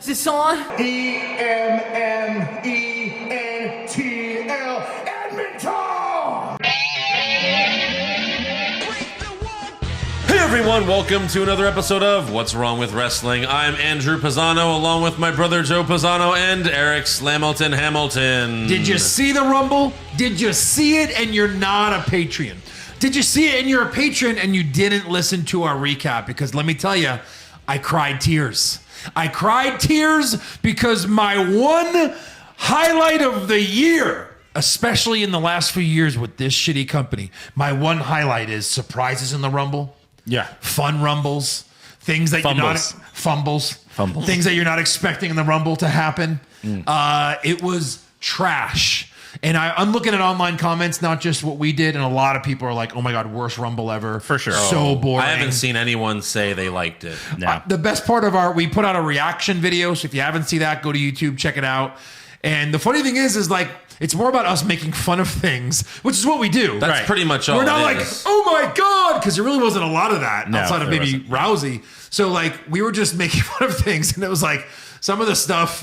Is this on? EMMENTL Edmonton! Hey everyone, welcome to another episode of What's Wrong with Wrestling. I'm Andrew Pisano, along with my brother Joe Pisano and Eric Slamilton Hamilton. Did you see the Rumble? Did you see it and you're not a Patreon? Did you see it and you're a patron and you didn't listen to our recap? Because let me tell you, I cried tears. I cried tears because my one highlight of the year, especially in the last few years with this shitty company, my one highlight is surprises in the Rumble. Yeah. Fun Rumbles. Things that you're not... Fumbles. Things that you're not expecting in the Rumble to happen. It was trash. And I'm looking at online comments, not just what we did, and a lot of people are like, oh my God, worst Rumble ever. For sure. So boring. I haven't seen anyone say they liked it. No. The best part of we put out a reaction video, so if you haven't seen that, go to YouTube, check it out. And the funny thing is like, it's more about us making fun of things, which is what we do. That's pretty much all. We're not it like, is. oh my God, because there really wasn't a lot of that outside of there maybe wasn't. Rousey. So like, we were just making fun of things, and it was like, some of the stuff,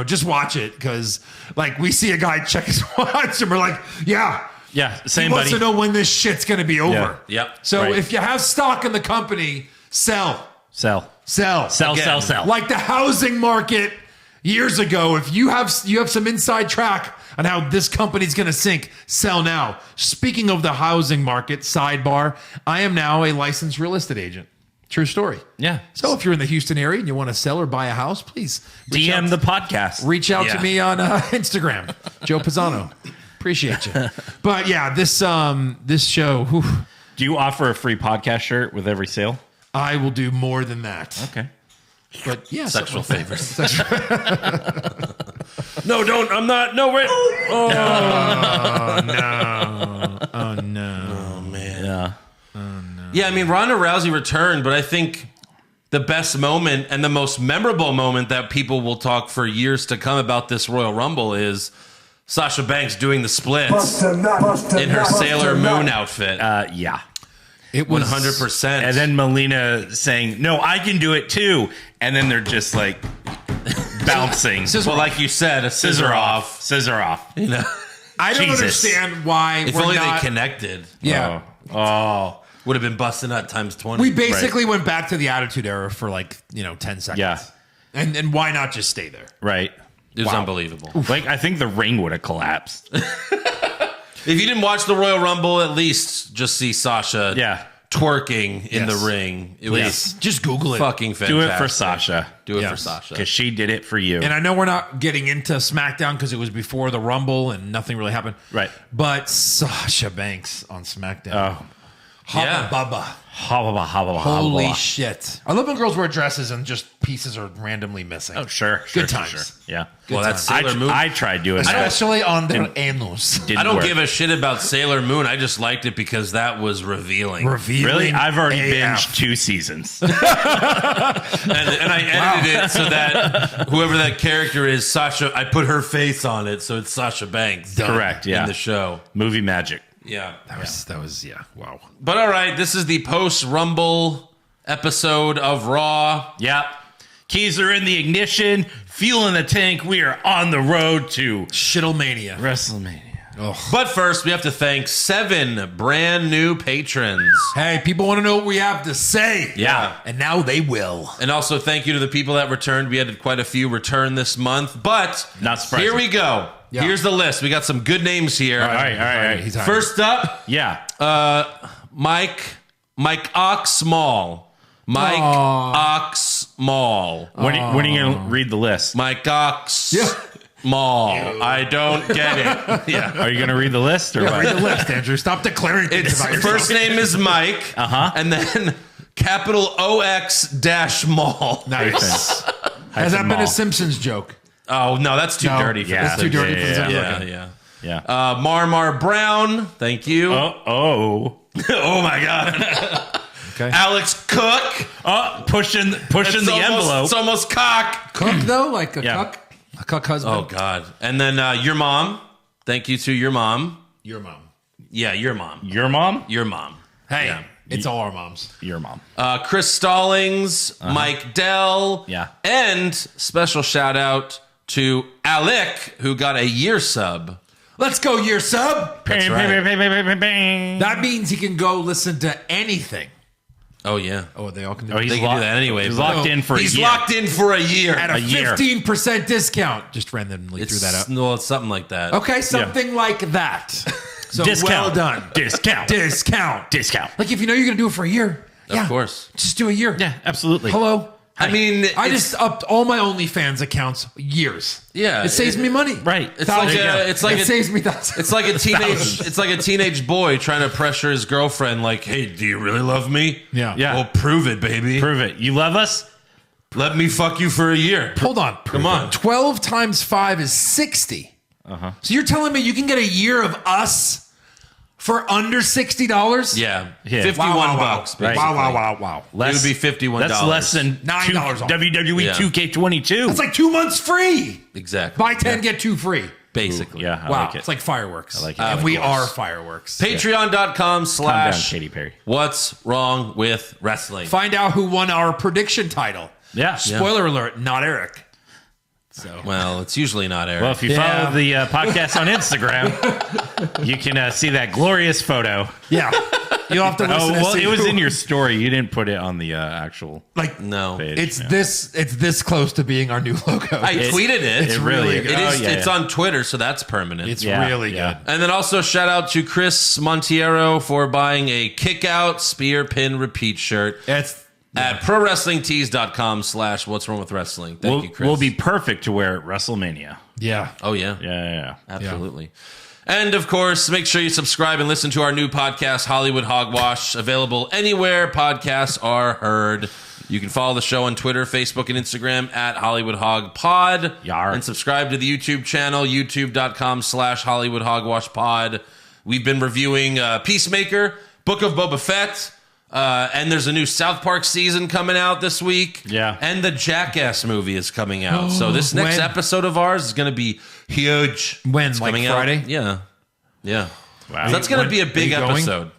just watch it, because like we see a guy check his watch and we're like, yeah, same he wants buddy. to know when this shit's going to be over. Yep. So Right. if you have stock in the company, sell. Sell. Again. Like the housing market years ago, if you have some inside track on how this company's going to sink, sell now. Speaking of the housing market, sidebar, I am now a licensed real estate agent. True story. Yeah. So if you're in the Houston area and you want to sell or buy a house, please DM the podcast. reach out to Yeah. me on Instagram, Joe Pisano. Appreciate you. But yeah, this show, whew, Do you offer a free podcast shirt with every sale? I will do more than that. Okay. But yeah, Sexual favors. No, don't. I'm not. No, wait. Oh no! Oh no! Oh man. Yeah. Yeah, I mean, Ronda Rousey returned, but I think the best moment and the most memorable moment that people will talk for years to come about this Royal Rumble is Sasha Banks doing the splits in her Sailor Moon outfit. Yeah. It was 100%. And then Melina saying, "No, I can do it too." And then they're just like bouncing. Well, like you said, a scissor off. Scissor off. You know, I don't Jesus. understand why if we're only not. they connected, Yeah, Oh. would have been busting out times 20. we basically went back to the Attitude Era for 10 seconds. Yeah. and why not just stay there? Right. It was unbelievable. Like, I think the ring would have collapsed. If you didn't watch the Royal Rumble, at least just see Sasha twerking in the ring. It was Just Google it. fucking fantastic. Do it for Sasha. Do it Yes. for Sasha. Because she did it for you. And I know we're not getting into SmackDown because it was before the Rumble and nothing really happened. Right. But Sasha Banks on SmackDown. Oh. Hubba Yeah. bubba. Holy shit. I love when girls wear dresses and just pieces are randomly missing. Oh, sure. Good times. Sure. Yeah. Well, that's I, Sailor Moon. I tried doing that. Especially on their anus. Didn't I don't work. give a shit about Sailor Moon. I just liked it because that was revealing. Revealing Really? I've already AF. binged 2 seasons. And I edited it so that whoever that character is, Sasha, I put her face on it, so it's Sasha Banks. Correct, yeah. In the show. Movie magic. Yeah. That was wow. But all right, this is the post-Rumble episode of Raw. Yep. Keys are in the ignition. Fuel in the tank. We are on the road to Shittlemania. WrestleMania. But first, we have to thank 7 brand new patrons. Hey, people want to know what we have to say. Yeah. And now they will. And also thank you to the people that returned. We had quite a few return this month. But Not surprising. here we go. Yeah. Here's the list. We got some good names here. All right. He's hiding. First up, Yeah. Mike Oxmall. Mike Oxmall. When are you going to read the list? Mike Oxmall. I don't get it. Yeah. Are you going to read the list or Yeah, what? read the list, Andrew. Stop declaring things Its about yourself. first name is Mike. And then capital OX-Mall. Nice. Has that been a Simpsons joke? Oh, no, that's too dirty for Yeah. this. Too dirty for the Simpsons. Yeah, Okay. yeah. Yeah. Marmar Brown. Thank you. Oh. Oh, my God. Okay. Alex Cook. Pushing the envelope. It's almost cock. Cook, though? Like a Yeah. cuck? A cuck husband? Oh, God. And then your mom. Thank you to your mom. Your mom. Yeah, your mom. Your mom? Your mom. Hey, Yeah. it's all our moms. Your mom. Chris Stallings, Mike Dell, Yeah. and special shout out to Alec, who got a year sub. Let's go, year sub. That's right. That means he can go listen to anything. Oh yeah, Oh, they all can do Oh, it. he's they can do that anyway. He's but- locked in for a He's year. locked in for a year. At a a year. 15% discount. Just randomly threw that up. Well, it's something like that. Okay, something like that. So Discount. well done. Discount. Discount. Discount. Like if you know you're going to do it for a year. Of course. Just do a year. Yeah, absolutely. Hello. I mean, I it's- just upped all my OnlyFans accounts years. Yeah, It saves me money. Right. It's like It saves me thousands. It's like a teenage. It's like a teenage boy trying to pressure his girlfriend. Like, hey, do you really love me? Yeah. Yeah. Well, prove it, baby. Prove it. You love us? Let me fuck you for a year. Hold on. Come on. 12 times 5 is 60. So you're telling me you can get a year of us for under $60? Yeah, Yeah. 51 bucks. Right. Basically. Wow. It would be $51. That's less than $9 off. WWE Yeah. 2K22. It's like 2 months free. Exactly. Buy 10, get 2 free. Basically. Yeah, I Wow. like it. It's like fireworks. I like it. And Of we course. are fireworks. Patreon.com Calm down, slash Katy Perry. what's wrong with wrestling. Find out who won our prediction title. Yeah. Spoiler alert, not Eric. So Well, it's usually not Eric. Well, if you Yeah. follow the podcast on Instagram, you can see that glorious photo. yeah, you'll have to listen. Oh, to well, see it was who- in your story. You didn't put it on the actual like. no. page. It's Yeah. this close to being our new logo. I tweeted it. It really It is. is. It's on Twitter, so that's permanent. It's Yeah, really yeah. good. And then also shout out to Chris Montiero for buying a kick out spear pin repeat shirt It's at prowrestlingtees.com slash what's wrong with wrestling. Thank you, Chris. We'll be perfect to wear at WrestleMania. yeah. Oh yeah. Yeah. Absolutely. And of course, make sure you subscribe and listen to our new podcast, Hollywood Hogwash, available anywhere podcasts are heard. You can follow the show on Twitter, Facebook, and Instagram at Hollywood Hog Pod. Yar. And subscribe to the YouTube channel, youtube.com slash Hollywood Hogwash Pod. We've been reviewing Peacemaker, Book of Boba Fett, and there's a new South Park season coming out this week. Yeah. And the Jackass movie is coming out. So this next When? episode of ours is going to be huge. When, It's like coming Friday? out. Yeah. Yeah. Wow. So that's going to When- be a are big you going? episode.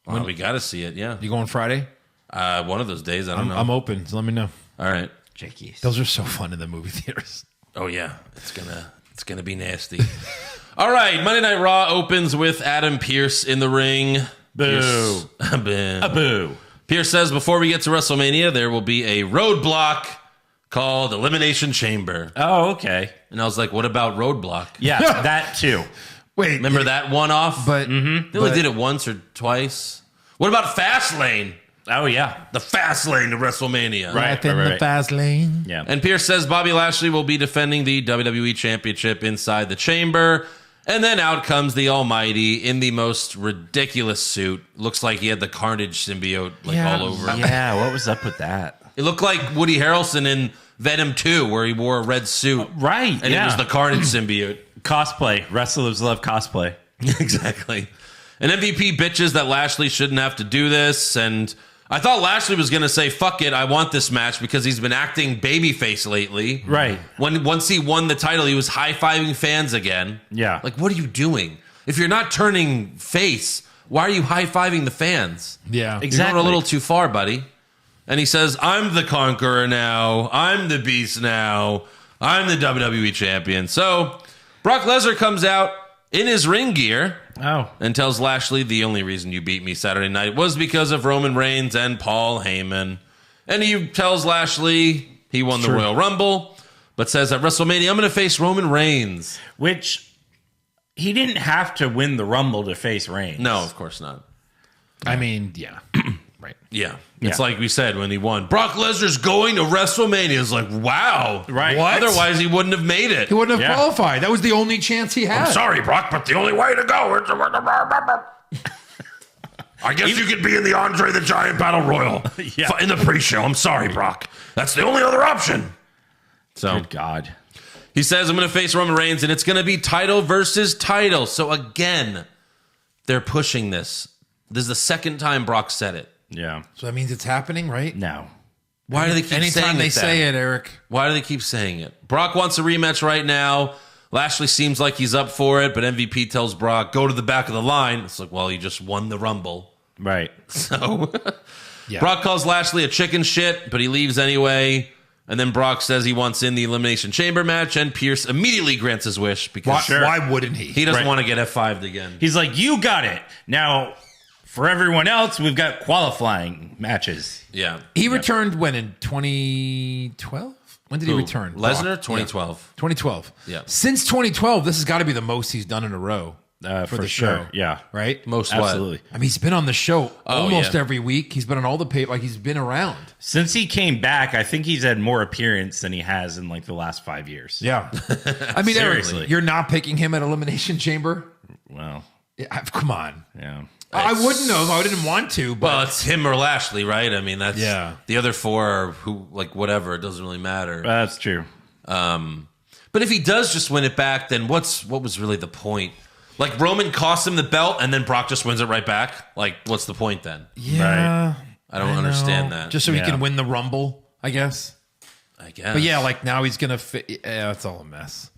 Well, we got to see it. Yeah. You going Friday? One of those days. I don't know. I'm open. So let me know. All right. Those are so fun in the movie theaters. Oh yeah. It's gonna be nasty. All right. Monday Night Raw opens with Adam Pearce in the ring. Boo. Pierce, Boo. Boo. Pierce says before we get to WrestleMania, there will be a roadblock called Elimination Chamber. Oh, okay. And I was like, what about Roadblock? Yeah, that too. Wait, Remember that one off? but They only did it once or twice. What about Fastlane? Oh, yeah. The Fastlane to WrestleMania. Right. Life in the fast lane. Yeah. And Pierce says Bobby Lashley will be defending the WWE Championship inside the chamber. And then out comes the Almighty in the most ridiculous suit. Looks like he had the Carnage symbiote all over him. Yeah, what was up with that? It looked like Woody Harrelson in Venom 2, where he wore a red suit. Right, And it was the Carnage symbiote. Cosplay. Wrestlers love cosplay. Exactly. And MVP bitches that Lashley shouldn't have to do this. And I thought Lashley was going to say, fuck it, I want this match because he's been acting babyface lately. Right. Once he won the title, he was high-fiving fans again. Yeah. Like, what are you doing? If you're not turning face, why are you high-fiving the fans? Yeah. You're Exactly. going a little too far, buddy. And he says, I'm the conqueror now. I'm the beast now. I'm the WWE champion. So Brock Lesnar comes out in his ring gear Oh. and tells Lashley the only reason you beat me Saturday night was because of Roman Reigns and Paul Heyman. And he tells Lashley he won the Royal Rumble, but says at WrestleMania, I'm going to face Roman Reigns. Which he didn't have to win the Rumble to face Reigns. No, of course not. I mean, yeah. Right. Yeah. It's Yeah. like we said when he won. Brock Lesnar's going to WrestleMania. It's like, wow. Right. What? Otherwise, he wouldn't have made it. He wouldn't have Yeah. qualified. That was the only chance he had. Sorry, Brock, but the only way to go is I guess you could be in the Andre the Giant Battle Royal Yeah. in the pre-show. I'm sorry, Brock. That's the only other option. So Good God. he says, I'm going to face Roman Reigns, and it's going to be title versus title. So again, they're pushing this. This is the second time Brock said it. Yeah. So that means it's happening, right? No. Why do they keep Anytime saying they it say then? it, Eric. Why do they keep saying it? Brock wants a rematch right now. Lashley seems like he's up for it, but MVP tells Brock, go to the back of the line. It's like, well, he just won the Rumble. Right. So Yeah. Brock calls Lashley a chicken shit, but he leaves anyway. And then Brock says he wants in the Elimination Chamber match, and Pierce immediately grants his wish because Why wouldn't he? he doesn't Right. want to get F5'd again. He's like, you got it. Now, for everyone else, we've got qualifying matches. Yeah. He returned when in 2012? When did he return? Lesnar, Brock? 2012. 2012. Yeah. Since 2012, this has got to be the most he's done in a row For the sure. show. Yeah. Right? Most Absolutely. I mean, he's been on the show almost yeah. every week. He's been on all the like he's been around. Since he came back, I think he's had more appearance than he has in like the last 5 years. Yeah. I mean, Seriously. Eric, you're not picking him at Elimination Chamber? Well, Come on. yeah. I wouldn't have. I didn't want to, but Well, it's him or Lashley, right? I mean, that's Yeah. the other four are who, like, whatever. It doesn't really matter. That's true. But if he does just win it back, then what was really the point? Like, Roman costs him the belt, and then Brock just wins it right back? Like, what's the point then? yeah. I don't understand that. Just so he Yeah. can win the Rumble, I guess. I guess. But yeah, like now he's gonna fit. Yeah, it's all a mess.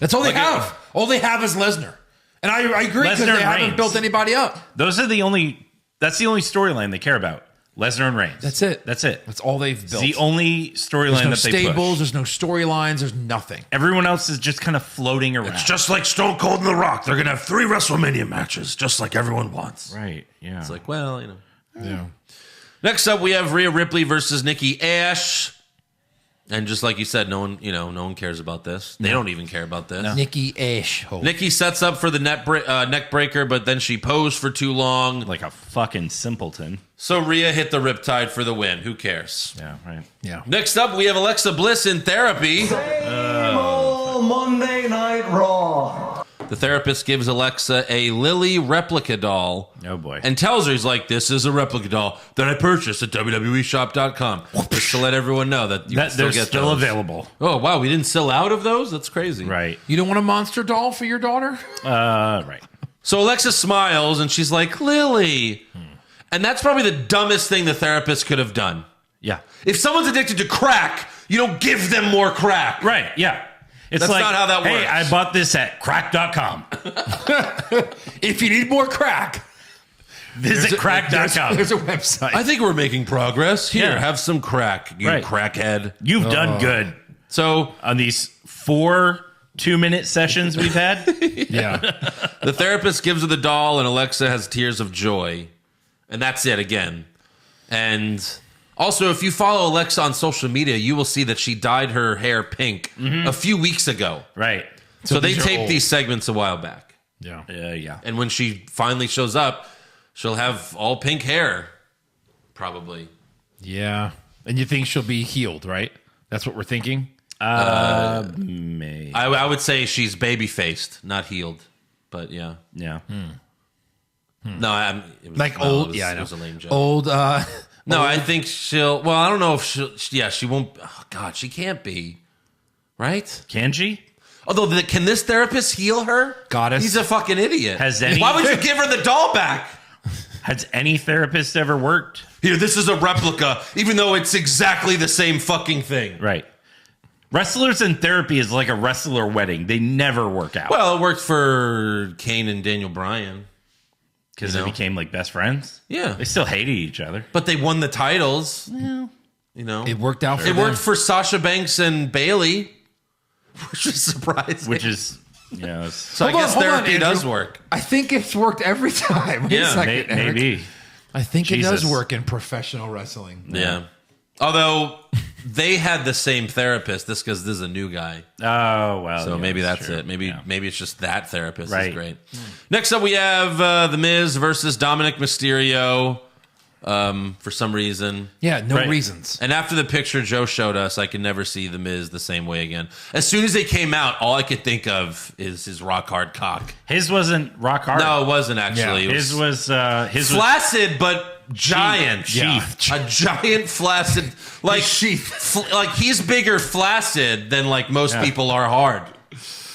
That's all they have. All they have is Lesnar, and I agree because Lesnar they and haven't Reigns. built anybody up. That's the only storyline they care about. Lesnar and Reigns. That's it. That's it. That's all they've It's built. the only storyline There's no that they stables. push. There's no storylines. There's nothing. Everyone else is just kind of floating around. It's just like Stone Cold and The Rock. They're going to have 3 WrestleMania matches, just like everyone wants. right. Yeah. It's like, well, you know. Yeah. Next up, we have Rhea Ripley versus Nikki Ash. And just like you said, no one cares about this. They don't even care about this. Nikki Ash. Nikki sets up for the neck breaker, but then she posed for too long. like a fucking simpleton. So Rhea hit the riptide for the win. Who cares? Yeah. Right. Yeah. Next up, we have Alexa Bliss in therapy. Monday Night Raw. The therapist gives Alexa a Lily replica doll. Oh boy. And tells her, he's like, this is a replica doll that I purchased at WWEshop.com. Just to let everyone know that you can still they're get still those. available. Oh, wow. We didn't sell out of those? That's crazy. Right. You don't want a monster doll for your daughter? Right. So Alexa smiles and she's like, Lily. And that's probably the dumbest thing the therapist could have done. Yeah. If someone's addicted to crack, you don't give them more crack. Right. Yeah. It's That's like, not how that hey, works. I bought this at crack.com. If you need more crack, Visit crack.com. there's a website. I think we're making progress. Here, Yeah. have some crack, you Right. crackhead. You've done good So on these 4 2-minute sessions we've had. yeah. the therapist gives her the doll, and Alexa has tears of joy. And that's it again. And also, if you follow Alexa on social media, you will see that she dyed her hair pink a few weeks ago. Right. So they these are taped old. these segments a while back. Yeah. Yeah. And when she finally shows up, she'll have all pink hair, probably. Yeah. And you think she'll be healed, right? That's what we're thinking. May. I would say she's baby-faced, not healed. But yeah. Yeah. No, it was, Like no, old. it was, Yeah, I it know. was a lame joke. Old. No, I think she'll. Well, I don't know if she'll. Yeah, she won't. Oh, God, she can't be. Right? Can she? Although, can this therapist heal her? Goddess. He's a fucking idiot. Has any- Why would you give her the doll back? Has any therapist ever worked? Here, this is a replica, even though it's exactly the same fucking thing. Right. Wrestlers in therapy is like a wrestler wedding. They never work out. Well, it worked for Kane and Daniel Bryan. Because you they know. became like best friends. Yeah. They still hated each other. But they won the titles. You know, It worked out for It them. worked for Sasha Banks and Bailey, which is surprising. Which is, you know, it's, so I Hold on, guess hold on, therapy does Andrew. work. I think it's worked every time. Wait a Yeah, second, Eric. maybe. I think it does Jesus. work in professional wrestling. Yeah. Although they had the same therapist, this because this is a new guy. Oh, well. So yeah, maybe that's true. it. Maybe Yeah. maybe it's just that therapist Right. is great. Next up, we have The Miz versus Dominic Mysterio for some reason. Yeah, no Right. reasons. And after the picture Joe showed us, I can never see The Miz the same way again. As soon as they came out, all I could think of is his rock hard cock. His wasn't rock hard. No, it wasn't actually. Yeah. It His was flaccid, but giant. Yeah. A giant flaccid, like sheath. like he's bigger flaccid than like most people are hard.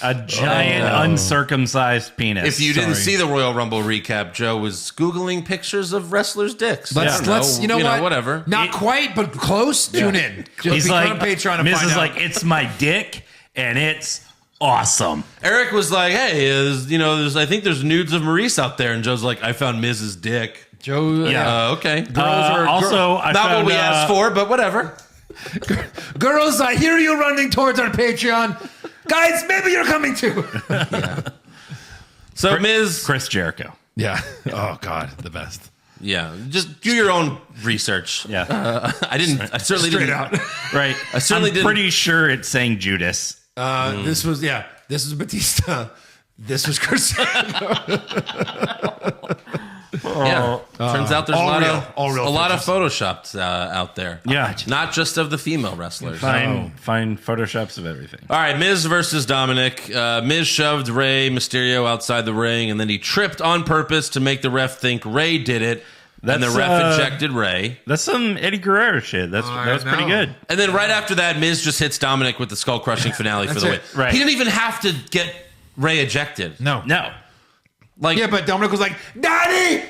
a giant uncircumcised penis. If you didn't Sorry. see the Royal Rumble recap, Joe was Googling pictures of wrestlers' dicks. Let's, I don't let's you know what? whatever. Not quite, but close. Tune in. Just He's become like, a Patreon to Miz find is out. like, it's my dick and it's Awesome. Eric was like, "Hey, I think there's nudes of Maurice out there," and Joe's like, "I found Miz's dick." Joe, Okay. Also, I Not found, what we asked for, but whatever. girls, I hear you running towards our Patreon. Guys, maybe you're coming too. So Miz, Chris Jericho. Yeah. Oh God, the best. yeah, just do your own research. Yeah. I certainly Straight didn't. out. Right. I certainly I'm didn't. pretty sure it's saying Judas. This was Batista. This was Chris. Yeah. Turns out there's a lot of photoshops out there. Yeah. Not just of the female wrestlers. Find photoshops of everything. All right, Miz versus Dominic. Miz shoved Rey Mysterio outside the ring, and then he tripped on purpose to make the ref think Rey did it. And the ref ejected Rey. That's some Eddie Guerrero shit. That was pretty good. And then right after that, Miz just hits Dominic with the skull-crushing finale for the win. Right. He didn't even have to get Rey ejected. No. Like, Yeah, but Dominic was like, Daddy,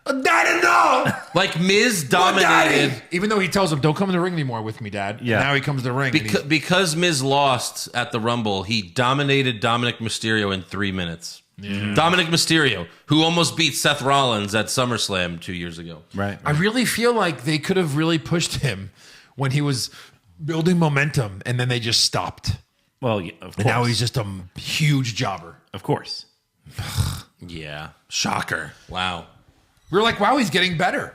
no. like Miz What, Daddy? dominated. Even though he tells him, don't come in the ring anymore with me, Dad. Yeah. Now he comes to the ring. Because Miz lost at the Rumble, he dominated Dominic Mysterio in 3 minutes. Yeah. Dominic Mysterio, who almost beat Seth Rollins at SummerSlam 2 years ago. Right. I really feel like they could have really pushed him when he was building momentum, and then they just stopped. Well, yeah, of course. And now he's just a huge jobber. Of course. Yeah. Shocker. Wow. We were like, wow, he's getting better.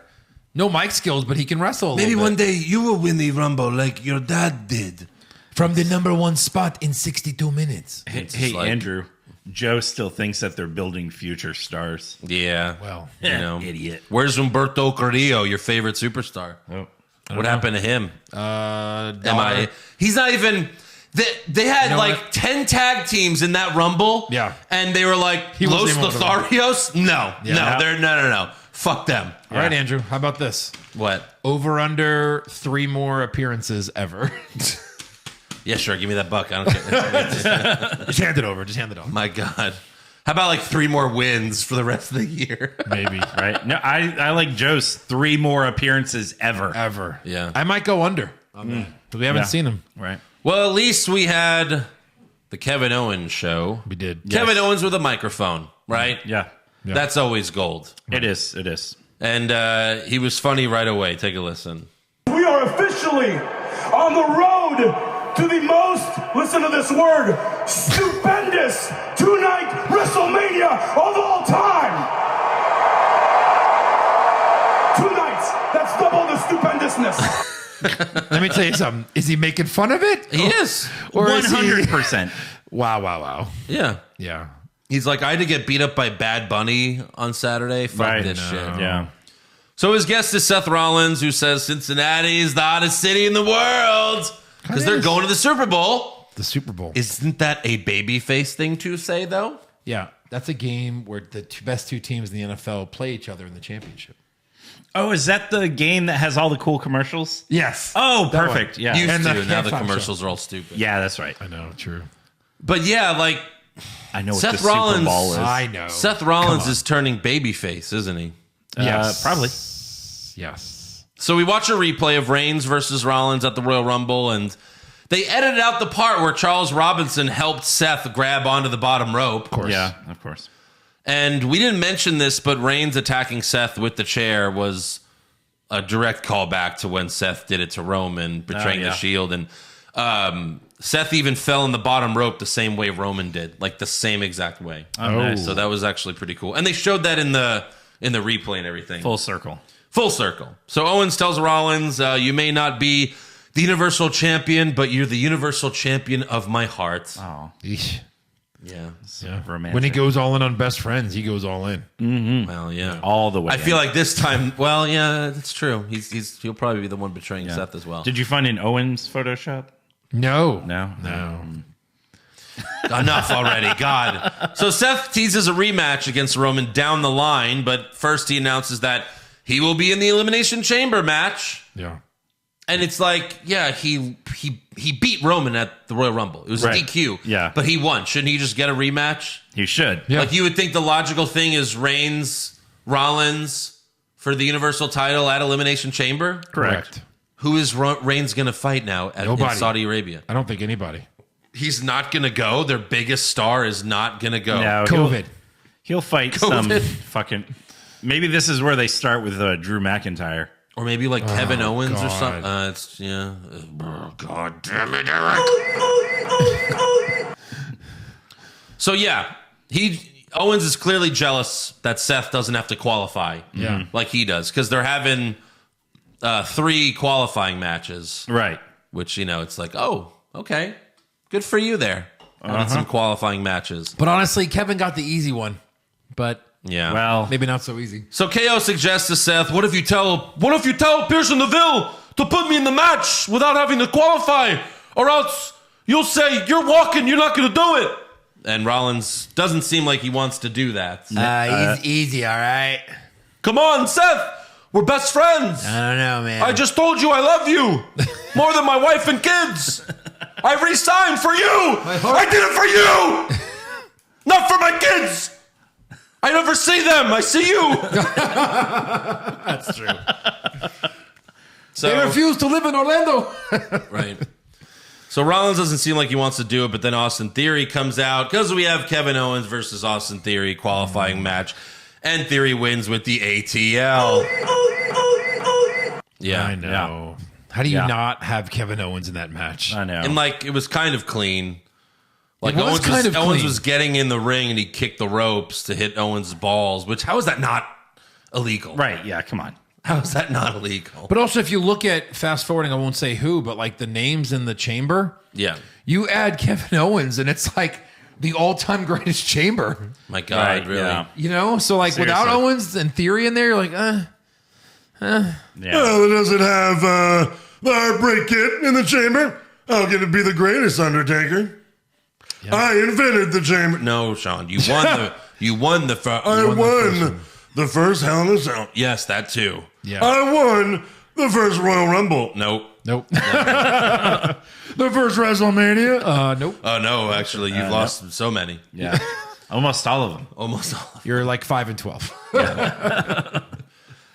No mic skills, but he can wrestle a Maybe little one bit. day you will win the Rumble like your dad did. From the #1 spot in 62 minutes. Hey, like- Andrew. Joe still thinks that they're building future stars. Yeah. Well, you know. Idiot. Where's Humberto Carrillo, your favorite superstar? Oh. What happened to him? Dollar. He's not even. They had know like what? 10 tag teams in that Rumble. Yeah. And they were like, wasn't Los even on the Rumble. Lotharios? No. No. Fuck them. All right, Andrew, how about this? What? Over under 3 more appearances ever. Yeah, sure. Give me that buck. I don't care. Just hand it over. My God. How about like 3 more wins for the rest of the year? Maybe. Right? No, I like Joe's 3 more appearances ever. Yeah. I might go under on that. But we haven't Yeah. seen him. Right. Well, at least we had the Kevin Owens show. We did. Kevin Owens with a microphone, right? Yeah. That's always gold. It is. It is. And he was funny right away. Take a listen. We are officially on the road to the most, listen to this word, stupendous two-night WrestleMania of all time. 2 nights, that's double the stupendousness. Let me tell you something. Is he making fun of it? He is. Or is he- 100%. Wow. Yeah. Yeah. He's like, I had to get beat up by Bad Bunny on Saturday. Fuck Right. this shit. Yeah. So his guest is Seth Rollins, who says Cincinnati is the hottest city in the world because they're going to the Super Bowl. The Super Bowl. Isn't that a babyface thing to say, though? Yeah. That's a game where the best 2 teams in the NFL play each other in the championship. Oh, is that the game that has all the cool commercials? Yes. Oh, perfect. Yeah. Used And to. the Now the halftime commercials are all stupid. Yeah, that's right. I know. True. But yeah, like I know what Seth the Rollins- Super Bowl is. I know. Seth Rollins is turning babyface, isn't he? Yes. Probably. Yes. So we watch a replay of Reigns versus Rollins at the Royal Rumble, and they edited out the part where Charles Robinson helped Seth grab onto the bottom rope. Of course. Yeah, of course. And we didn't mention this, but Reigns attacking Seth with the chair was a direct callback to when Seth did it to Roman, betraying yeah. the Shield. And Seth even fell in the bottom rope the same way Roman did, like the same exact way. Oh, nice. So that was actually pretty cool. And they showed that in the replay and everything. Full circle. Full circle. So Owens tells Rollins, you may not be the Universal Champion, but you're the Universal Champion of my heart. Oh, Eesh. Yeah. romantic. When he goes all in on best friends, he goes all in. Well, yeah. all the way. I feel like this time, well, yeah, that's true. He'll probably be the one betraying Seth as well. Did you find an Owens Photoshop? No. No. Enough already, God. So Seth teases a rematch against Roman down the line, but first he announces that he will be in the Elimination Chamber match. Yeah. And it's like, yeah, he beat Roman at the Royal Rumble. It was Right. a DQ. Yeah. But he won. Shouldn't he just get a rematch? You should. Yeah. Like, you would think the logical thing is Reigns, Rollins for the Universal title at Elimination Chamber. Correct. Who is Reigns going to fight now in Nobody. Saudi Arabia? I don't think anybody. he's not going to go. Their biggest star is not going to go. No, COVID. He'll fight some fucking. Maybe this is where they start with Drew McIntyre. Or maybe like Kevin Owens or God. something. It's yeah. God damn it, Eric. So yeah, Owens is clearly jealous that Seth doesn't have to qualify. Yeah. Like he does, because they're having 3 qualifying matches. Right. Which, it's like, oh, okay. Good for you there. Having some qualifying matches. But honestly, Kevin got the easy one. But Yeah. Well, maybe not so easy. So KO suggests to Seth, what if you tell Pearson Neville to put me in the match without having to qualify? Or else you'll say, you're walking, you're not going to do it. And Rollins doesn't seem like he wants to do that. He's easy, all right? Come on, Seth. We're best friends. I don't know, man. I just told you I love you more than my wife and kids. I re-signed for you. I did it for you. Not for my kids. I never see them. I see you. That's true. So, They refuse to live in Orlando. right. So Rollins doesn't seem like he wants to do it, but then Austin Theory comes out because we have Kevin Owens versus Austin Theory qualifying match, and Theory wins with the ATL. Yeah, I know. How do you not have Kevin Owens in that match? I know. and like it was kind of clean. Like It was Owens kind of Owens clean. was getting in the ring and he kicked the ropes to hit Owens' balls. Which how is that not illegal? Right. Yeah. Come on. How is that not illegal? But also, if you look at fast forwarding, I won't say who, but like the names in the chamber, Yeah, you add Kevin Owens, and it's like the all-time greatest chamber. my God, Right, really? yeah. You know, so like without Seriously. Owens and Theory in there, you're like, Yeah. It doesn't have the Heartbreak Kid in the chamber. How can it be the greatest Undertaker? I invented the chamber. No, Sean, you won the I won the first Hell in a Cell. Yes, that too. yeah, I won the first Royal Rumble. Nope. nope. The first WrestleMania, nope. Oh no, actually, you've lost so many. Yeah. Almost all of them. Almost all of You're like 5 and 12.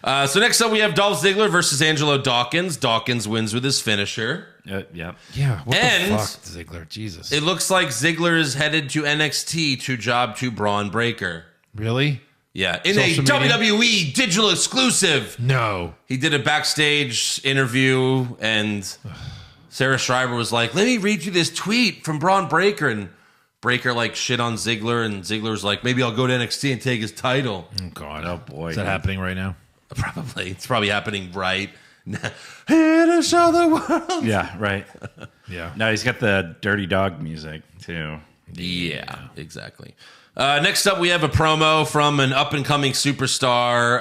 So next up, we have Dolph Ziggler versus Angelo Dawkins. Dawkins wins with his finisher. Yeah. Yeah, what And- the fuck, Ziggler? Jesus, It looks like Ziggler is headed to NXT to job to Braun Breaker. really? Yeah, in Social a media? WWE digital exclusive. No. He did a backstage interview, and Sarah Schreiber was like, "Let me read you this tweet from Braun Breaker," and Breaker like shit on Ziggler, and Ziggler's like, "Maybe I'll go to NXT and take his title." Oh God. Oh boy. Is that happening right now? Probably, it's probably happening right now. Here to show the world. Yeah. Right. Yeah. No, he's got the Dirty Dog music too. Yeah, exactly. Next up, we have a promo from an up-and-coming superstar.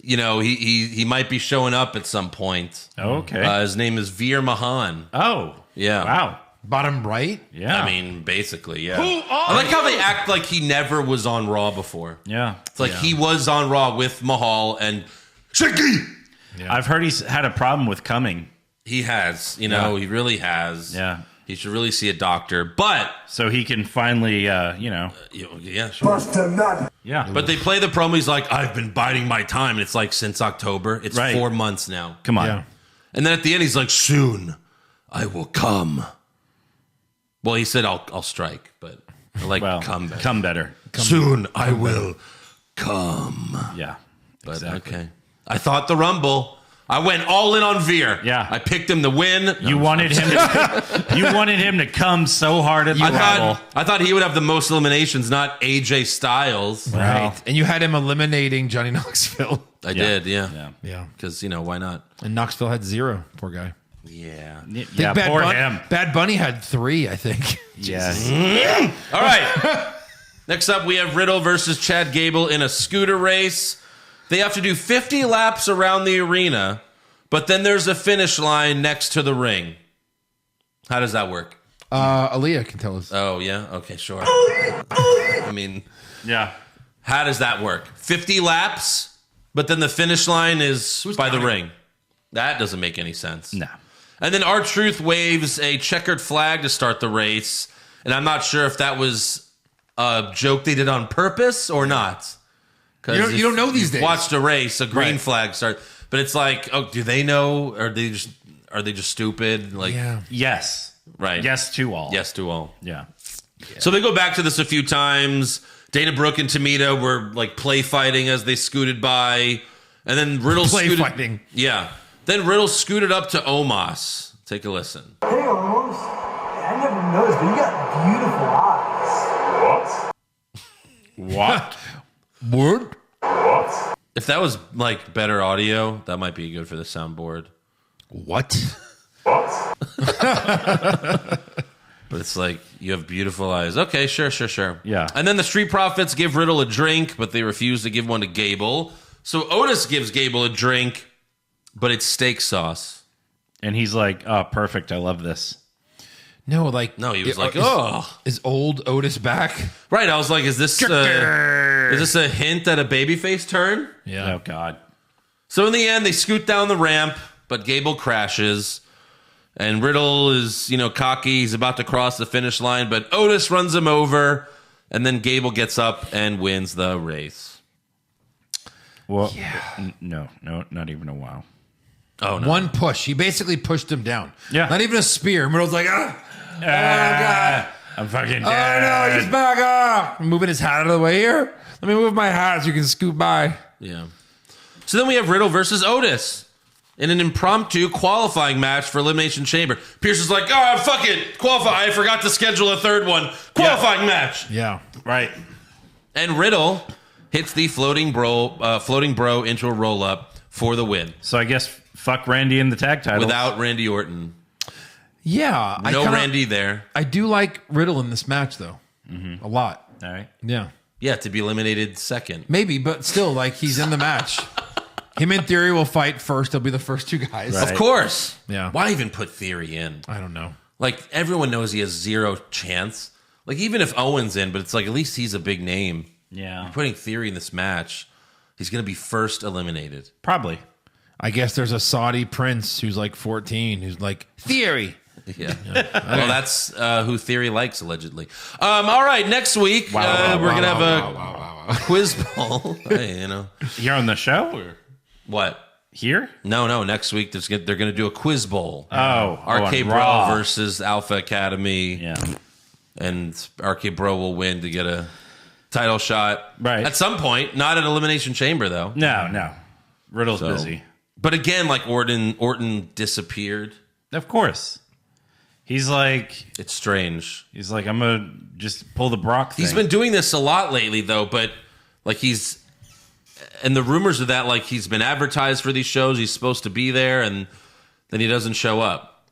He might be showing up at some point. Okay. His name is Veer Mahan. Oh. Yeah. Wow. Bottom right? Yeah. I mean, basically, yeah. I like how they act like he never was on Raw before. Yeah. It's like he was on Raw with Mahal, and Chicky! I've heard he's had a problem with coming. he has. He really has. Yeah. He should really see a doctor. But, So he can finally, yeah, sure. Bust a nut. yeah. But they play the promo. He's like, I've been biding my time. And it's like, since October. It's Right. 4 months now. come on. Yeah. And then at the end, he's like, soon I will come. Well, he said, I'll strike, but I like Well, come better. come better. Soon I will come. Yeah. But okay. I thought the Rumble. I went all in on Veer. Yeah. I picked him to win. You wanted him to come so hard at the Rumble. I thought he would have the most eliminations, not AJ Styles. Right. And you had him eliminating Johnny Knoxville. I did, yeah. Yeah. Yeah. Because, why not? And Knoxville had 0. Poor guy. Yeah. Yeah, Bad poor Bun- him. Bad Bunny had 3, I think. Yes. All right. Next up, we have Riddle versus Chad Gable in a scooter race. They have to do 50 laps around the arena, but then there's a finish line next to the ring. How does that work? Aaliyah can tell us. Oh, yeah? Okay, sure. I mean, Yeah. how does that work? 50 laps, but then the finish line is by the ring. That doesn't make any sense. No. And then R-Truth waves a checkered flag to start the race, and I'm not sure if that was a joke they did on purpose or not. You don't know these you've days. watched a race, a green Right. flag start, but it's like, oh, do they know? Or are they just stupid? Like, Yeah. Yes. Right. Yes to all. Yes to all. Yeah. So they go back to this a few times. Dana Brooke and Tamita were like play fighting as they scooted by. And then Riddle scooted. fighting. Yeah. Then Riddle scooted up to Omos. Take a listen. Hey, Owens. I never noticed, but you got beautiful eyes. What? Word? If that was like better audio, that might be good for the soundboard. What? But it's like, you have beautiful eyes. Okay, sure. Yeah. And then the Street Profits give Riddle a drink, but they refuse to give one to Gable. So Otis gives Gable a drink, but it's steak sauce. And he's like, oh, perfect. I love this. No, like No, he was like, oh. Is old Otis back? Right, I was like, is this a hint at a babyface turn? Yeah. Oh, God. So in the end, they scoot down the ramp, but Gable crashes. And Riddle is, cocky. He's about to cross the finish line, but Otis runs him over. And then Gable gets up and wins the race. Well, no, not even a wow. Oh, no. One push. He basically pushed him down. Yeah. Not even a spear. Riddle's like, oh, God. I'm fucking Oh, dead. no, he's back up. I'm moving his hat out of the way here. Let me move my hat so you can scoot by. Yeah. So then we have Riddle versus Otis in an impromptu qualifying match for Elimination Chamber. Pierce is like, oh, fuck it. Qualify. I forgot to schedule a third one. Qualifying match. Yeah. Right. And Riddle hits the floating bro into a roll-up for the win. So I guess fuck Randy in the tag title. Without Randy Orton. Yeah. No Randy there. I do like Riddle in this match, though. A lot. All right. Yeah. Yeah, to be eliminated second. Maybe, but still, like, he's in the match. Him and Theory will fight first. They'll be the first two guys. Right. Of course. Yeah. Why even put Theory in? I don't know. Like, everyone knows he has zero chance. Like, even if Owens in, but it's like, at least he's a big name. Yeah. Putting Theory in this match, he's going to be first eliminated. Probably. I guess there's a Saudi prince who's like 14 who's like, Theory. Yeah. Well, that's who Theory likes, allegedly. All right, next week, we're going to have a quiz bowl. Hey, Here on the show? Or What? here? No. Next week, they're going to do a quiz bowl. RK RK Raw Bro versus Alpha Academy. Yeah. And RK Bro will win to get a title shot. Right. At some point. Not at Elimination Chamber, though. No. Riddle's busy. But again, like Orton disappeared. Of course. He's like, It's strange. I'm going to just pull the Brock thing. He's been doing this a lot lately, though, but like and the rumors are that like he's been advertised for these shows. He's supposed to be there, and then he doesn't show up.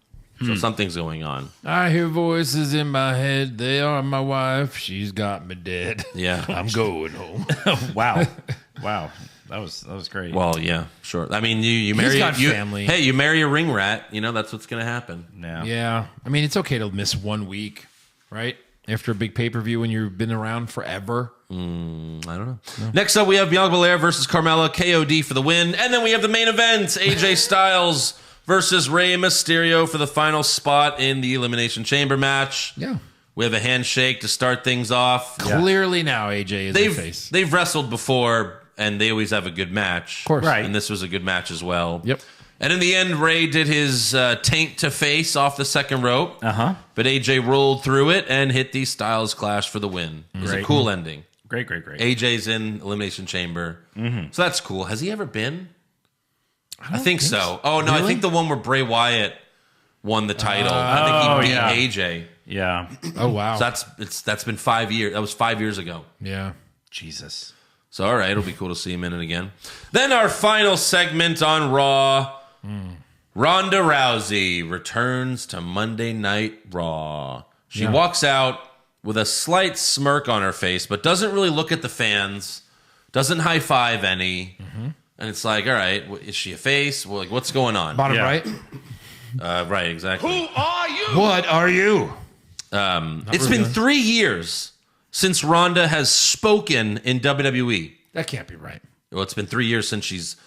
So something's going on. I hear voices in my head. They are my wife. She's got me dead. Yeah. I'm going home. Wow. That was great. Well, yeah, sure. I mean, you marry got family. Hey, you marry a ring rat. That's what's going to happen. no. Yeah. I mean, it's okay to miss 1 week, right? After a big pay-per-view when you've been around forever. I don't know. No. Next up, we have Bianca Belair versus Carmella, KOD for the win. And then we have the main event, AJ Styles versus Rey Mysterio for the final spot in the Elimination Chamber match. Yeah. We have a handshake to start things off. Clearly now AJ is the face. They've wrestled before, and they always have a good match. Of course. Right. And this was a good match as well. Yep. And in the end, Ray did his taint to face off the second rope. Uh-huh. But AJ rolled through it and hit the Styles Clash for the win. It was a Great. cool ending. Great. AJ's in Elimination Chamber. So that's cool. Has he ever been? I think so. Oh, no, I Really? think the one where Bray Wyatt won the title. I think he beat AJ. Yeah. Oh, wow. So that's been 5 years. That was 5 years ago. yeah. Jesus. So, all right, it'll be cool to see him in it again. Then our final segment on Raw. Ronda Rousey returns to Monday Night Raw. She walks out with a slight smirk on her face, but doesn't really look at the fans, doesn't high-five any. And it's like, all right, is she a face? Well, like, what's going on? Bottom Yeah. right. Right, exactly. What are you? It's been 3 years since Ronda has spoken in WWE. That can't be right. Well, it's been 3 years since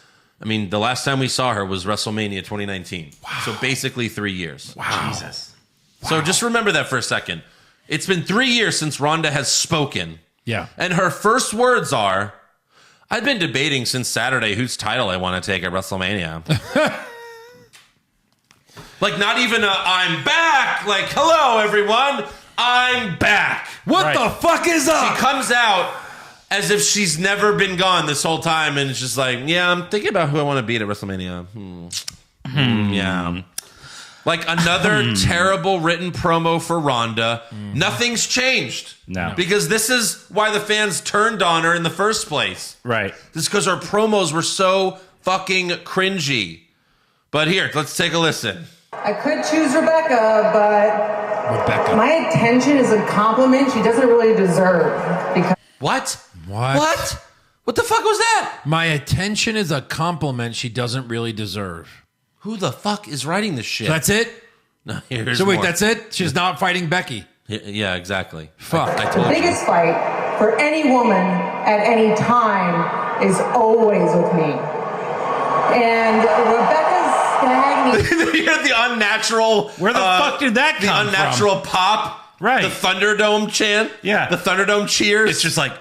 the last time we saw her was WrestleMania 2019. Wow. So basically 3 years. Wow. Jesus. So just remember that for a second. It's been 3 years since Ronda has spoken. Yeah. And her first words are, I've been debating since Saturday whose title I want to take at WrestleMania. Like, not even a I'm back. Like, hello, everyone. I'm back. What the fuck is up? She comes out as if she's never been gone this whole time, and it's just like, yeah, I'm thinking about who I want to beat at WrestleMania. Yeah. Like another terrible written promo for Ronda. Nothing's changed. No. Because this is why the fans turned on her in the first place. Right. Just because her promos were so fucking cringy. But here, let's take a listen. I could choose Rebecca, but my attention is a compliment she doesn't really deserve. Because What? What the fuck was that? My attention is a compliment she doesn't really deserve. Who the fuck is writing this shit? That's it? No, here's So wait, more. that's it? She's not fighting Becky. Yeah, exactly. Fuck. I the told you. biggest fight for any woman at any time is always with me. And Rebecca's stagnating. You hear the unnatural. Where the fuck did that come The unnatural from? pop. Right. The Thunderdome chant. Yeah. The Thunderdome cheers. It's just like,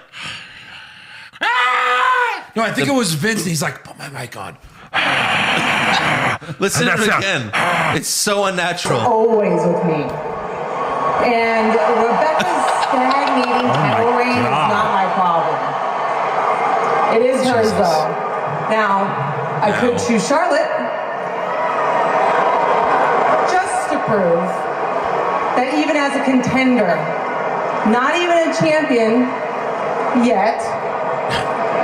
No, I think it was Vince, and he's like, put my mic on. Listen to it again. It's so unnatural. Always with me. And Rebecca's stagnating title reign is not my problem. It is hers, though. Now, I could choose Charlotte just to prove that even as a contender, not even a champion yet,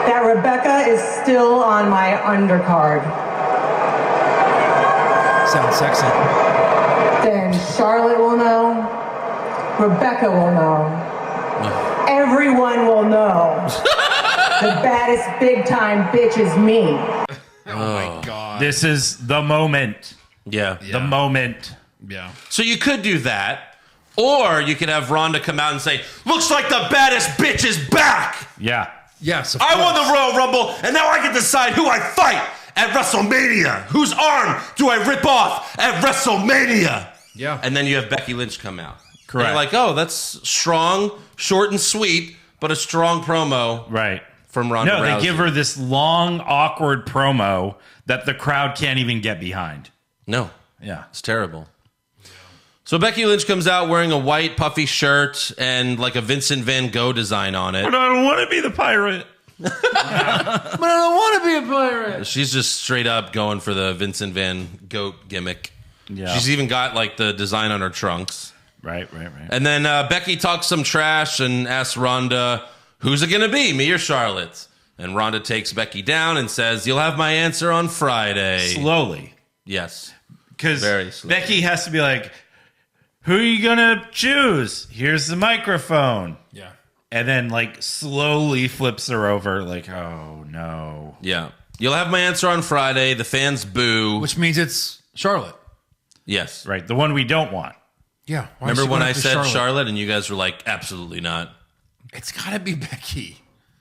that Rebecca is still on my undercard. Sounds sexy. Then Charlotte will know, Rebecca will know, everyone will know. The baddest big time bitch is me. Oh my God. this is the moment. Yeah. The moment. Yeah. So you could do that. Or you could have Ronda come out and say, looks like the baddest bitch is back. Yeah. Yes, of I won course. the Royal Rumble, and now I can decide who I fight at WrestleMania. Whose arm do I rip off at WrestleMania? Yeah. And then you have Becky Lynch come out. Correct. And you're like, oh, that's strong, short and sweet, but a strong promo Right. from Ronda No, Rousey. they give her this long, awkward promo that the crowd can't even get behind. No, Yeah. it's terrible. So Becky Lynch comes out wearing a white puffy shirt and like a Vincent Van Gogh design on it. But I don't want to be the pirate. But I don't want to be a pirate. She's just straight up going for the Vincent Van Gogh gimmick. Yeah. She's even got like the design on her trunks. Right. And then Becky talks some trash and asks Ronda, who's it going to be, me or Charlotte? And Ronda takes Becky down and says, you'll have my answer on Friday. Slowly. Yes. Because Very slowly. Becky has to be like, who are you going to choose? Here's the microphone. Yeah. And then like slowly flips her over like, oh no. Yeah. You'll have my answer on Friday. The fans boo. Which means it's Charlotte. Yes. Right. The one we don't want. Yeah. Why Remember is she when going I after said Charlotte and you guys were like, absolutely not. It's got to be Becky.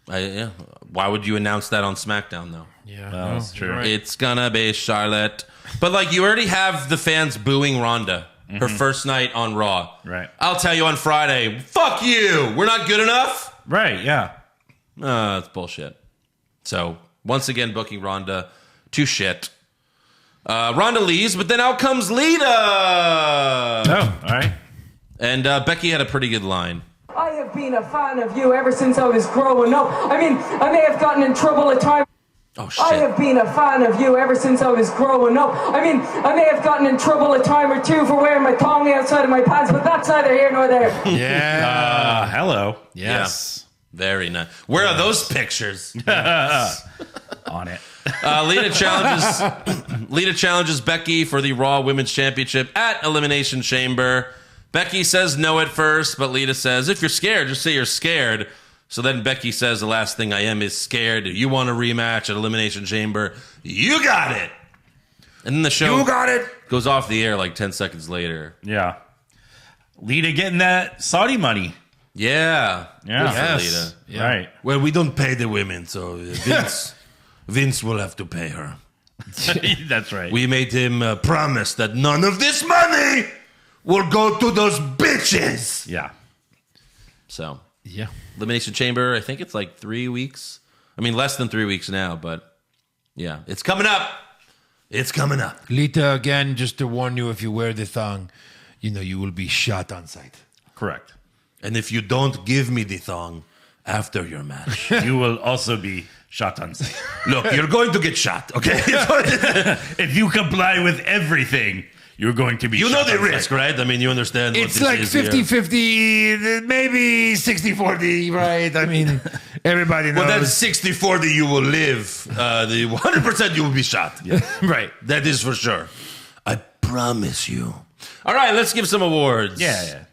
Yeah. Why would you announce that on SmackDown, though? Yeah. Well, that's true. you're right. It's gonna be Charlotte. But like, you already have the fans booing Ronda her first night on Raw. Right. I'll tell you on Friday, fuck you. We're not good enough. Right. Yeah. That's bullshit. So once again, booking Ronda to shit. Ronda leaves, but then out comes Lita. Oh, all right. And Becky had a pretty good line. I have been a fan of you ever since I was growing up. I mean, I may have gotten in trouble at times. Oh, shit. I have been a fan of you ever since I was growing up. I mean, I may have gotten in trouble a time or two for wearing my thong outside of my pants, but that's neither here nor there. Yeah. Hello. Yes. Very nice. Where are those pictures? On it. Lita challenges Becky for the Raw Women's Championship at Elimination Chamber. Becky says no at first, but Lita says, if you're scared, just say you're scared. So then Becky says, the last thing I am is scared. You want a rematch at Elimination Chamber? You got it. And then the show goes off the air like 10 seconds later. Yeah. Lita getting that Saudi money. Yeah. Yeah. Good for Yes. Lita. Yeah. Right. Well, we don't pay the women, so Vince will have to pay her. That's right. We made him promise that none of this money will go to those bitches. Yeah. So, Yeah. Elimination Chamber, I think it's like 3 weeks. I mean, less than 3 weeks now, but yeah, it's coming up. It's coming up. Lita, again, just to warn you, if you wear the thong, you will be shot on sight. Correct. And if you don't give me the thong after your match, You will also be shot on sight. look, you're going to get shot, okay? If you comply with everything, you're going to be You know shot the on risk, sight. right? I mean, you understand what It's this like is here. 50-50, maybe 60-40, right? I mean, everybody knows. Well, that's 60-40 you will live. The 100% you will be shot. right. That is for sure. I promise you. All right, let's give some awards. Yeah.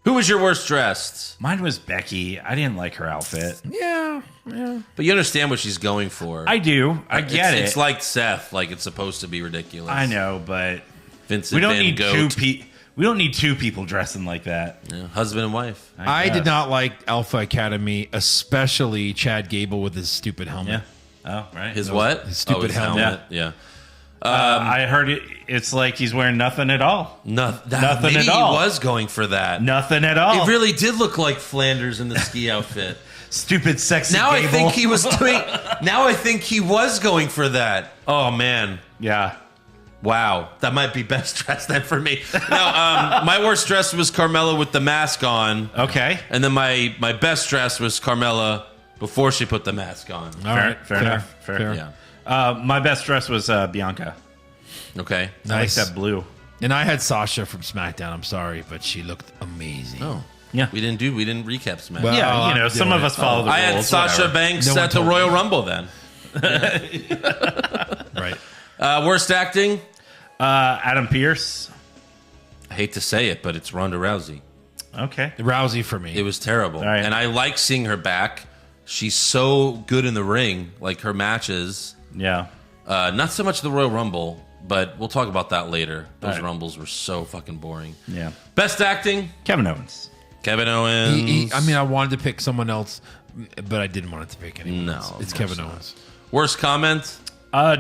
Who was your worst dressed? Mine was Becky. I didn't like her outfit. Yeah. But you understand what she's going for. I do. I get it. It's like Seth, like it's supposed to be ridiculous. I know, but Vincent we don't Van need Gogh. we don't need two people dressing like that. Yeah, husband and wife. I guess. did not like Alpha Academy, especially Chad Gable with his stupid helmet. Yeah. Oh, right. His what? His stupid his helmet. Yeah. I heard it's like he's wearing nothing at all. Nothing Nothing maybe at all. He was going for that. Nothing at all. It really did look like Flanders in the ski outfit. Stupid, sexy. Now I Gable. think he was doing. Now I think he was going for that. Oh man. Yeah. Wow, that might be best dressed then for me. No, my worst dress was Carmella with the mask on. Okay. And then my best dress was Carmella before she put the mask on. All right. Fair enough. Fair. Yeah. My best dress was Bianca. Okay. Nice. I like that blue. And I had Sasha from SmackDown. I'm sorry, but she looked amazing. Oh. Yeah. We didn't recap Smash. Well, Yeah, I'm some doing of it. us follow the I had rules. Sasha whatever. Banks No one at the told me. Royal Rumble then. Right. Worst acting? Adam Pearce. I hate to say it, but it's Ronda Rousey. Okay. Rousey for me. It was terrible. All right. And I like seeing her back. She's so good in the ring, like her matches. Yeah. Not so much the Royal Rumble, but we'll talk about that later. Those All right. Rumbles were so fucking boring. Yeah. Best acting? Kevin Owens. Kevin Owens. I mean, I wanted to pick someone else, but I didn't want it to pick anyone No, else. of It's course Kevin not. Owens. Worst comment?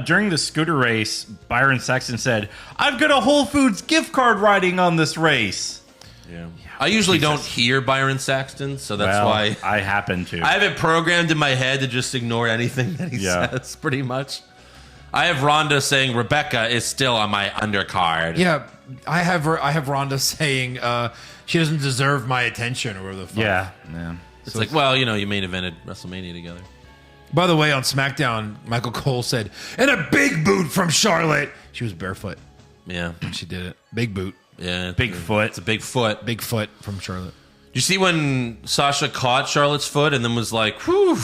During the scooter race, Byron Saxton said, "I've got a Whole Foods gift card riding on this race." Yeah. I usually don't hear Byron Saxton, so that's Well, why I happen to. I have it programmed in my head to just ignore anything that he Yeah. says, pretty much. I have Rhonda saying Rebecca is still on my undercard. Yeah, I have Rhonda saying she doesn't deserve my attention or whatever the fuck. Yeah. It's like, well, you main evented WrestleMania together. By the way, on SmackDown, Michael Cole said, "And a big boot from Charlotte." She was barefoot Yeah. when she did it. Big boot, Yeah. Big foot. It's a big foot. big foot from Charlotte. You see when Sasha caught Charlotte's foot and then was like, whew.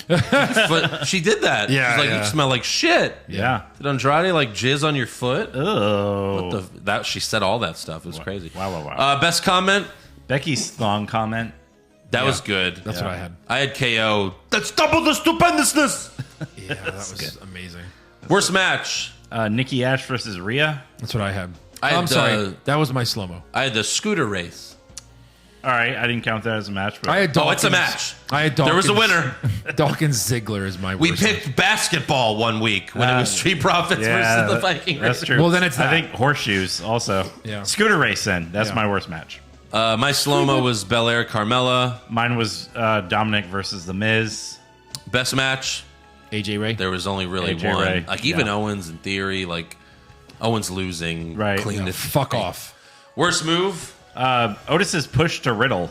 But she did that. Yeah, She's like, yeah. you smell like shit. Yeah. Did Andrade like jizz on your foot? Oh. That she said all that stuff. It was crazy. Wow. Best comment? Becky's thong comment. That was good. That's what I had. I had KO. That's double the stupendousness. Yeah, that was amazing. Worst match? Nikki Ash versus Rhea. That's what I had. I had I'm sorry, that was my slow-mo. I had the scooter race. All right. I didn't count that as a match. But I had Dawkins. Oh, it's a match. I had Dawkins. There was a winner. Dawkins Ziggler is my We worst picked basketball one week when it was Street Profits versus the Viking That's Raiders. true. Well, then it's I that. think horseshoes also. Yeah. Scooter race then. That's Yeah. my worst match. My slow-mo was Belair Carmella. Mine was Dominic versus The Miz. Best match? AJ Ray. There was only really AJ one. Ray, Like even yeah. Owens in theory, like Owens losing, Right. cleaned Yeah, it. fuck off. Worst move? Otis's push to Riddle.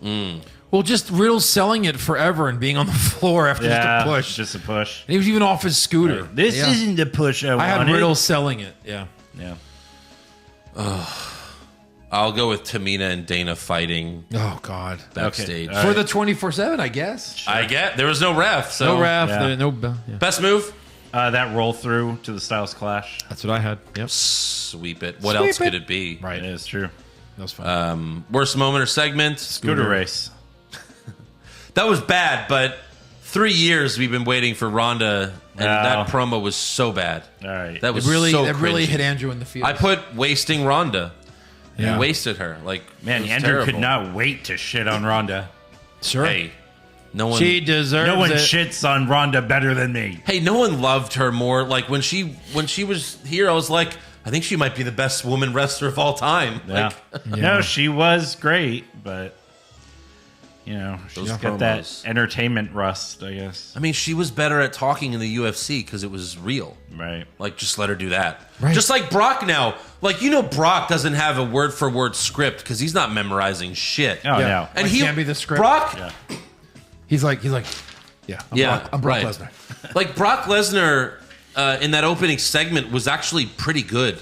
Well, just Riddle selling it forever and being on the floor after just a push. Just a push. And he was even off his scooter. This Yeah. isn't the push I I had wanted. Riddle selling it. Yeah. Yeah. I'll go with Tamina and Dana fighting Oh God. backstage. Okay. For the 24/7, I guess. I get there was no ref, so No ref. Yeah. No bell. Yeah. Best move? That roll through to the Styles Clash. That's what I had. Yep. Sweep it. What Sweep else it. could it be? Right. It is true. That was fun. Worst moment or segment? Scooter race. That was bad, but 3 years we've been waiting for Ronda, and that promo was so bad. All right. That was it really, so it really cringy. hit Andrew in the field. I put wasting Ronda. Yeah. You wasted her. Like Man, it was Andrew terrible. could not wait to shit on Ronda. sure. Hey, no one. She deserves No one it. shits on Ronda better than me. Hey, no one loved her more. Like when she was here, I was like, I think she might be the best woman wrestler of all time. Yeah. Like, No, she was great, but You know, she's Those got that promos. entertainment rust, I guess. I mean, she was better at talking in the UFC because it was real. Right. Like, just let her do that. Right. Just like Brock now. Like, Brock doesn't have a word-for-word script because he's not memorizing shit. Oh, Yeah. no. And Like, can't be the script. Brock, He's like, yeah, I'm Brock right. Lesnar. Like, Brock Lesnar in that opening segment was actually pretty good.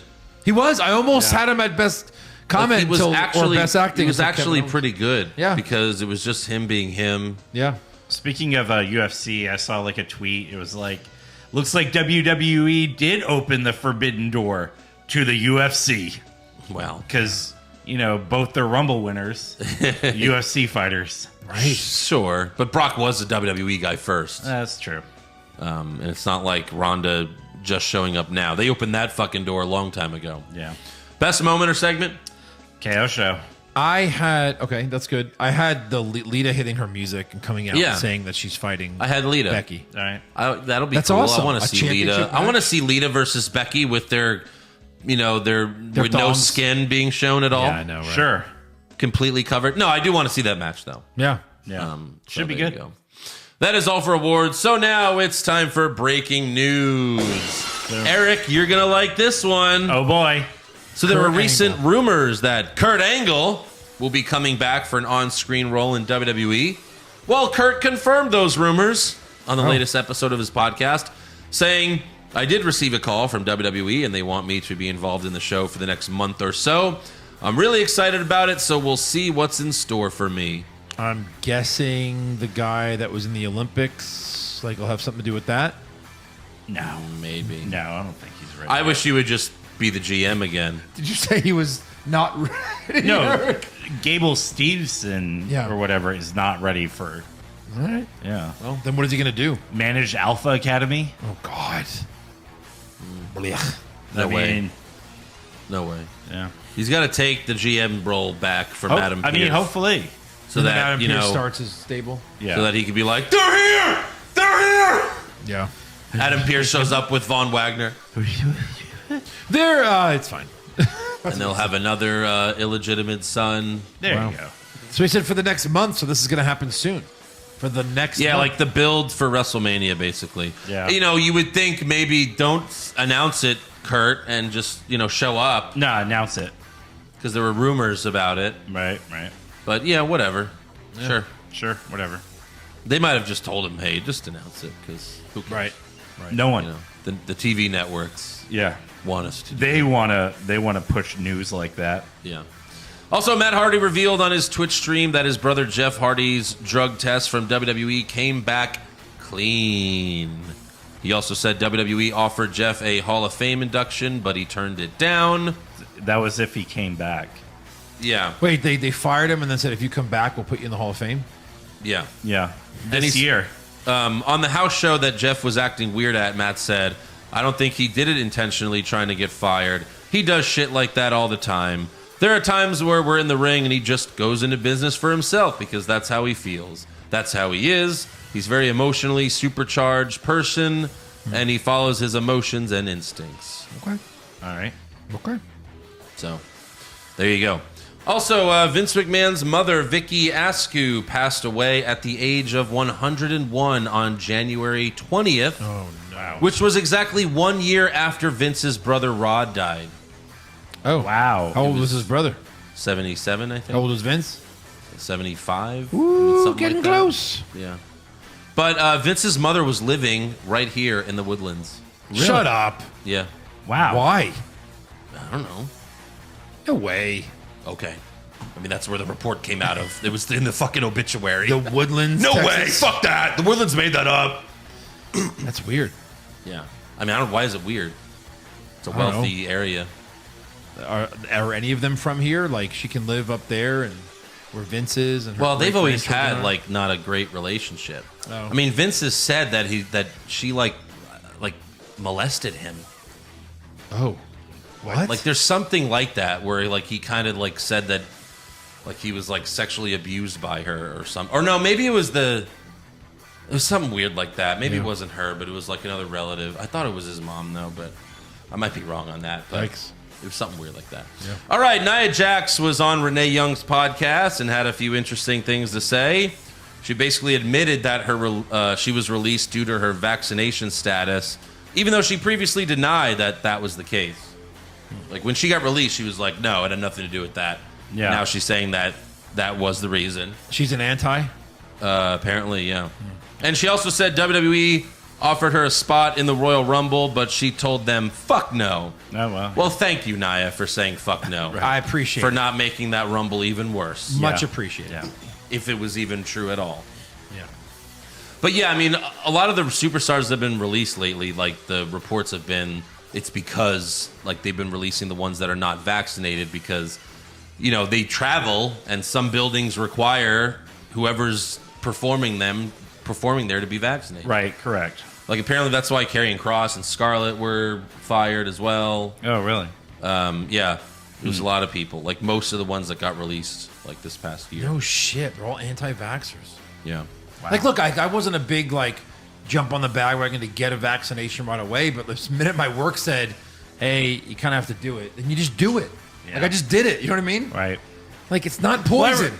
He was. I almost had him at best comment Like, he was or actually, best acting. He was until actually Kevin Owens. pretty good. Yeah. Because it was just him being him. Yeah. Speaking of UFC, I saw like a tweet. It was like, looks like WWE did open the forbidden door to the UFC. Well, Because, both their Rumble winners, UFC fighters. sure. But Brock was a WWE guy first. That's true. And it's not like Ronda just showing up now. They opened that fucking door a long time ago. Yeah. Best moment or segment? KO show. Okay, that's good. I had the Lita hitting her music and coming out Yeah. and saying that she's fighting I had Lita. Becky. All right. That'll be That's cool. awesome. I want A to see championship Lita. I match? want to see Lita versus Becky with their with no thongs. skin being shown at all. Yeah, I know, right? Sure. Completely covered. No, I do want to see that match though. Yeah. Yeah. So Should be there you good. go. That is all for awards. So now it's time for breaking news. Eric, you're gonna like this one. Oh, boy. So there were Kurt recent Angle. rumors that Kurt Angle will be coming back for an on-screen role in WWE. Well, Kurt confirmed those rumors on the latest episode of his podcast, saying, I did receive a call from WWE and they want me to be involved in the show for the next month or so. I'm really excited about it, so we'll see what's in store for me. I'm guessing the guy that was in the Olympics, will have something to do with that. No. Maybe. No, I don't think he's ready. I wish you would just be the GM again. Did you say he was not ready? No, Gable Stevenson Yeah. or whatever is not ready for. All right. Yeah. Well, then what is he going to do? Manage Alpha Academy? Oh, God. Blech. No I way. mean, No way. yeah. He's got to take the GM role back from Adam Pearce. I mean, hopefully. so And then that, Adam Pearce starts his stable. Yeah. so that he could be like, they're here! They're here! Yeah. Adam Pearce shows up with Von Wagner, It's fine. and they'll have another illegitimate son. there Wow. you go. So he said for the next month, so this is going to happen soon. For the next Yeah, month. like the build for WrestleMania, basically. Yeah. You would think maybe don't announce it, Kurt, and just, show up, No, announce it. because there were rumors about it. Right. But yeah, whatever. Sure. Sure, whatever. They might have just told him, hey, just announce it, because who cares? Right. No one. The TV networks Yeah. want us to. They wanna push news like that. Yeah. Also, Matt Hardy revealed on his Twitch stream that his brother Jeff Hardy's drug test from WWE came back clean. He also said WWE offered Jeff a Hall of Fame induction, but he turned it down. That was if he came back. Yeah. Wait, they fired him and then said, if you come back, we'll put you in the Hall of Fame? Yeah. Yeah. And This he's- year. On the house show that Jeff was acting weird at, Matt said, I don't think he did it intentionally trying to get fired. He does shit like that all the time. There are times where we're in the ring and he just goes into business for himself because that's how he feels. That's how he is. He's very emotionally supercharged person, and he follows his emotions and instincts. Okay. All right. Okay. So, there you go. Also, Vince McMahon's mother, Vicky Askew, passed away at the age of 101 on January 20th. Oh, no. Which was exactly 1 year after Vince's brother Rod died. Oh. Wow. How old was his brother? 77, I think. How old was Vince? 75. Ooh, something getting like that. close. Yeah. But Vince's mother was living right here in the Woodlands. Shut up. Yeah. Wow. Why? I don't know. No way. Okay. I mean, that's where the report came out of. It was in the fucking obituary. The Woodlands, no way. Texas? Fuck that. The Woodlands made that up. That's weird. Yeah. I mean, I don't know. Why is it weird? It's a I don't wealthy area. Are any of them from here? Like, she can live up there and where Vince is? And her Well, they've always great-grandchildren had are? like not a great relationship. Oh. I mean, Vince has said that she like molested him. Oh. What? Like there's something like that where like he kind of like said that like he was like sexually abused by her or something. Or no, maybe it was something weird like that. Maybe it wasn't her, but it was like another relative. I thought it was his mom though, but I might be wrong on that. But Yikes. It was something weird like that. Yeah. All right, Nia Jax was on Renee Young's podcast and had a few interesting things to say. She basically admitted that she was released due to her vaccination status, even though she previously denied that was the case. Like, when she got released, she was like, no, it had nothing to do with that. Yeah. Now she's saying that was the reason. She's an anti? Apparently, yeah. And she also said WWE offered her a spot in the Royal Rumble, but she told them, fuck no. Oh, well. Well, thank you, Nia, for saying fuck no. I appreciate for it. not making that Rumble even worse. Much appreciated. Yeah. If it was even true at all. Yeah. But yeah, I mean, a lot of the superstars that have been released lately, like the reports have been, it's because like they've been releasing the ones that are not vaccinated because, you know, they travel and some buildings require whoever's performing there to be vaccinated. Right, correct. Like apparently that's why Karrion Kross and Scarlett were fired as well. Oh, really? Yeah, it was a lot of people. Like most of the ones that got released like this past year. No shit. They're all anti-vaxxers. Yeah. Wow. Like, look, I wasn't a big, like, jump on the bandwagon to get a vaccination right away, but the minute my work said, hey, you kind of have to do it, then you just do it. Yeah. Like, I just did it. You know what I mean? Right. Like, it's not poison.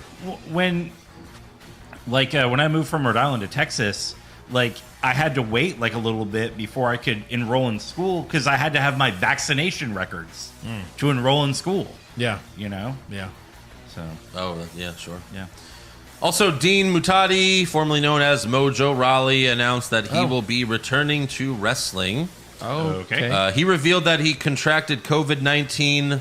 When I moved from Rhode Island to Texas, like I had to wait like a little bit before I could enroll in school because I had to have my vaccination records to enroll in school. Yeah. You know? Yeah. So. Oh, yeah, sure. Yeah. Also, Dean Mutati, formerly known as Mojo Rawley, announced that he will be returning to wrestling. Oh, okay. He revealed that he contracted COVID-19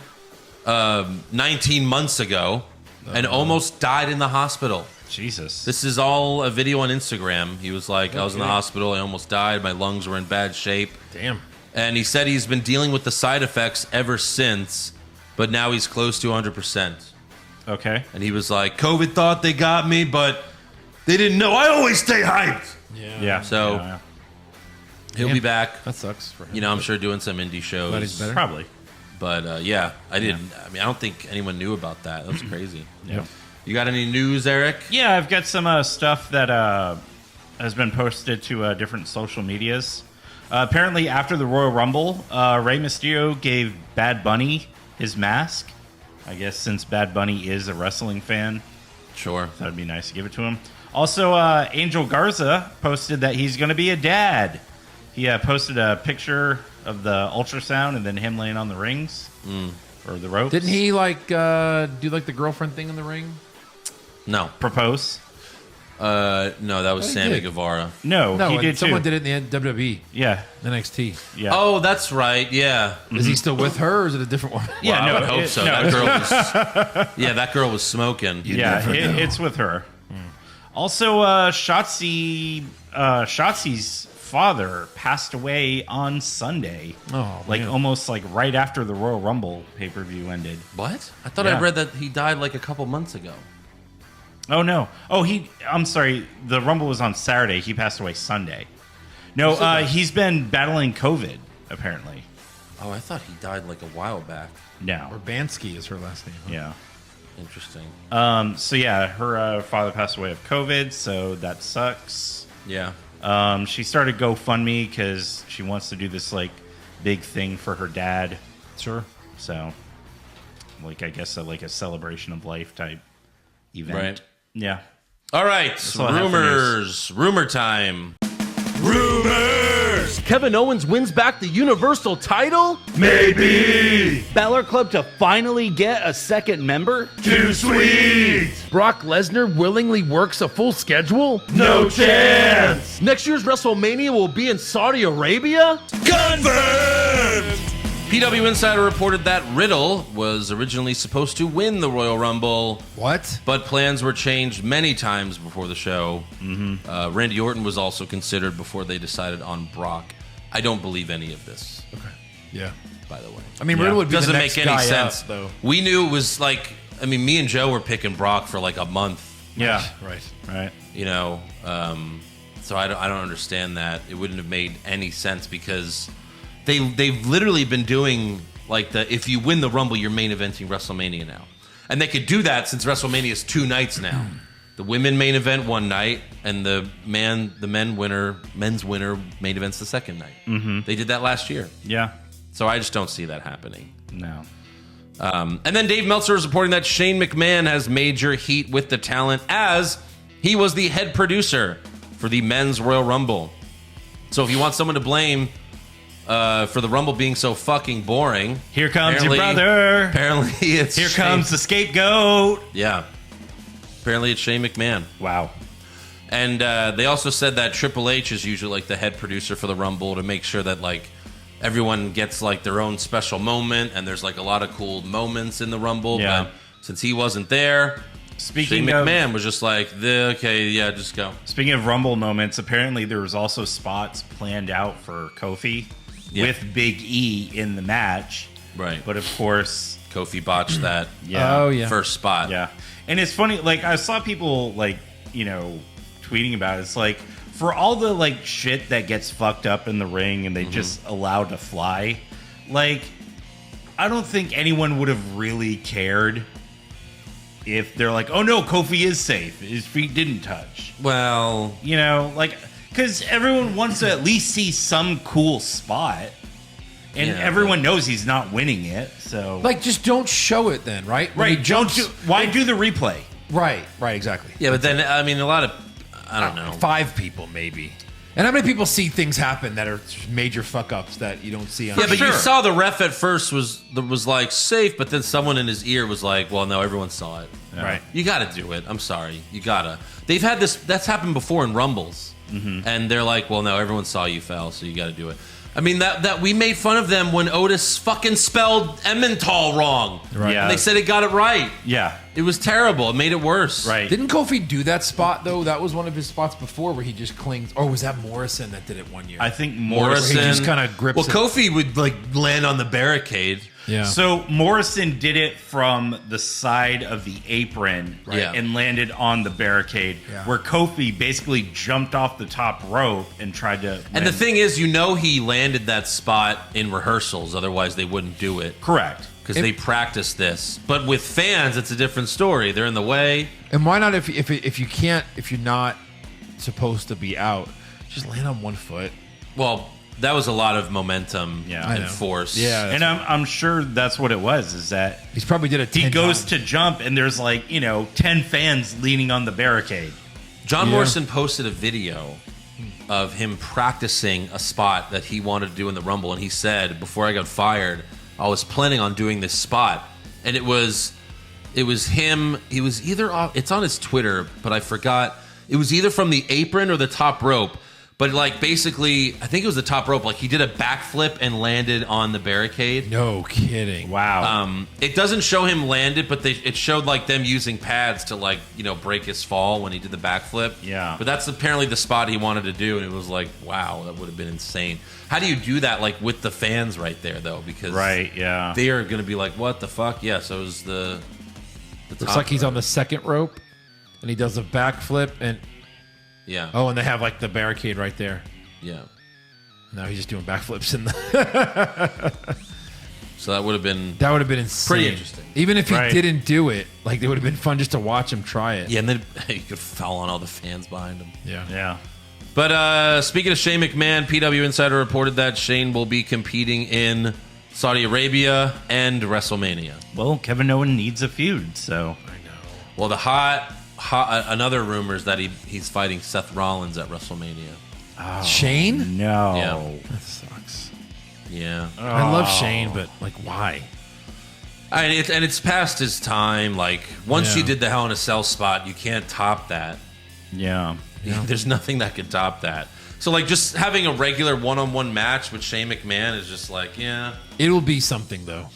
19 months ago and almost died in the hospital. Jesus. This is all a video on Instagram. He was like, I was in the hospital, I almost died, my lungs were in bad shape. Damn. And he said he's been dealing with the side effects ever since, but now he's close to 100%. Okay. And he was like, COVID thought they got me, but they didn't know. I always stay hyped. Yeah. So he'll be back. That sucks for him. You know, I'm sure doing some indie shows. But he's better. Probably. But yeah, I didn't. I mean, I don't think anyone knew about that. That was crazy. Yeah. You got any news, Eric? Yeah, I've got some stuff that has been posted to different social medias. Apparently, after the Royal Rumble, Rey Mysterio gave Bad Bunny his mask. I guess since Bad Bunny is a wrestling fan, Sure. that'd be nice to give it to him. Also, Angel Garza posted that he's going to be a dad. He posted a picture of the ultrasound and then him laying on the rings or the ropes. Didn't he, like, do, like, the girlfriend thing in the ring? No. propose? No, that was he Sammy did. Guevara. No, he did someone too. did it in the WWE, Yeah, NXT. yeah. Oh, that's right. Yeah. Is he still with her, or is it a different one? yeah. Well, no, I would hope so. no. That girl was. Yeah, that girl was smoking. Yeah, it's with her. Also, Shotzi's father passed away on Sunday. Oh, like man. almost like right after the Royal Rumble pay-per-view ended. What? I thought Yeah. I read that he died like a couple months ago. Oh no. Oh, I'm sorry. The Rumble was on Saturday. He passed away Sunday. No, he's been battling COVID apparently. Oh, I thought he died like a while back. No. Urbanski is her last name. Huh? Yeah. Interesting. So yeah, her father passed away of COVID, so that sucks. Yeah. She started GoFundMe because she wants to do this like big thing for her dad. Sure. So, like, I guess like a celebration of life type event. Right. Yeah. All right. all I have for Rumors. Rumor time. Rumors. Kevin Owens wins back the Universal title? Maybe. Balor Club to finally get a second member? Too sweet. Brock Lesnar willingly works a full schedule? No chance. Next year's WrestleMania will be in Saudi Arabia? Confirmed. PW Insider reported that Riddle was originally supposed to win the Royal Rumble, What? but plans were changed many times before the show. Mm-hmm. Randy Orton was also considered before they decided on Brock. I don't believe any of this, Yeah. by the way. I mean, Riddle would be Doesn't the make next any guy sense. up, though. We knew it was like, I mean, me and Joe were picking Brock for like a month, Yeah. Right. Right. you know. So I don't understand that. It wouldn't have made any sense because they've literally been doing like the if you win the Rumble, you're main eventing WrestleMania now, and they could do that since WrestleMania is 2 nights now. The women main event one night, and the men's winner main events the second night. Mm-hmm. They did that last year. Yeah. So I just don't see that happening. No. And then Dave Meltzer is reporting that Shane McMahon has major heat with the talent as he was the head producer for the Men's Royal Rumble. So if you want someone to blame for the Rumble being so fucking boring, Here comes your brother. Apparently it's Here Shane. comes the scapegoat. Yeah. Apparently it's Shane McMahon. Wow. And they also said that Triple H is usually like the head producer for the Rumble to make sure that like everyone gets like their own special moment, and there's like a lot of cool moments in the Rumble. Yeah. But since he wasn't there, Speaking Shane of McMahon was just like, okay, yeah, just go. Speaking of Rumble moments, apparently there was also spots planned out for Kofi with Big E in the match. Right. But of course, Kofi botched that first spot. Yeah. And it's funny, like I saw people like, you know, tweeting about it. It's like for all the like shit that gets fucked up in the ring and they just allow to fly, like I don't think anyone would have really cared if they're like, oh no, Kofi is safe. His feet didn't touch. Well, you know, like, because everyone wants to at least see some cool spot. And everyone knows he's not winning it. So, like, just don't show it then, right? When right. he jumps, Why do the replay? Right, exactly. Yeah, but then, I mean, a lot of, I don't know. 5 people, maybe. And how many people see things happen that are major fuck ups that you don't see on Yeah, but you saw the ref at first was like safe, but then someone in his ear was like, well, no, everyone saw it. Yeah. Right. You got to do it. I'm sorry. You got to. They've had this, that's happened before in Rumbles. And they're like, well, no, everyone saw you foul, so you got to do it. I mean, that we made fun of them when Otis fucking spelled Emmental wrong. Right. Yeah. And they said it got it right. Yeah. It was terrible. It made it worse. Right. Didn't Kofi do that spot, though? That was one of his spots before where he just clings. Or was that Morrison that did it one year? I think Morrison Where he just kind of grips Well, it. Kofi would like land on the barricade. Yeah. So Morrison did it from the side of the apron Yeah. and landed on the barricade, where Kofi basically jumped off the top rope and tried to. And the thing is, you know, he landed that spot in rehearsals. Otherwise, they wouldn't do it. Correct. Because they practiced this. But with fans, it's a different story. They're in the way. And why not, if you're not supposed to be out, just land on one foot? Well, that was a lot of momentum I and know. force. Yeah. And I'm sure that's what it was, is that He's probably did it 10 he goes times. to jump and there's like, 10 fans leaning on the barricade. John Morrison posted a video of him practicing a spot that he wanted to do in the Rumble. And he said, before I got fired, I was planning on doing this spot. And it was him. He was either off, it's on his Twitter, but I forgot. It was either from the apron or the top rope. But like basically, I think it was the top rope. Like he did a backflip and landed on the barricade. No kidding. Wow. It doesn't show him landed, but it showed like them using pads to like, break his fall when he did the backflip. Yeah. But that's apparently the spot he wanted to do, and it was like, wow, that would have been insane. How do you do that like with the fans right there though? Because Right, yeah. they are going to be like, what the fuck? Yeah, so it was the Looks top like he's rope. on the second rope, and he does a backflip, and Yeah. and they have like the barricade right there. Yeah. Now he's just doing backflips in the. So that would have been insane. pretty interesting. Even if he Right. didn't do it, like it would have been fun just to watch him try it. Yeah, and then you could foul on all the fans behind him. Yeah. Yeah. But speaking of Shane McMahon, PW Insider reported that Shane will be competing in Saudi Arabia and WrestleMania. Well, Kevin Owens needs a feud, so. Well, the another rumor is that he's fighting Seth Rollins at WrestleMania. Shane? No. Yeah. That sucks. Yeah. I love Shane, but like, why? And it's past his time. Like, once Yeah. you did the Hell in a Cell spot, you can't top that. Yeah. There's nothing that can top that. So, like, just having a regular one-on-one match with Shane McMahon is just like, yeah. It will be something though.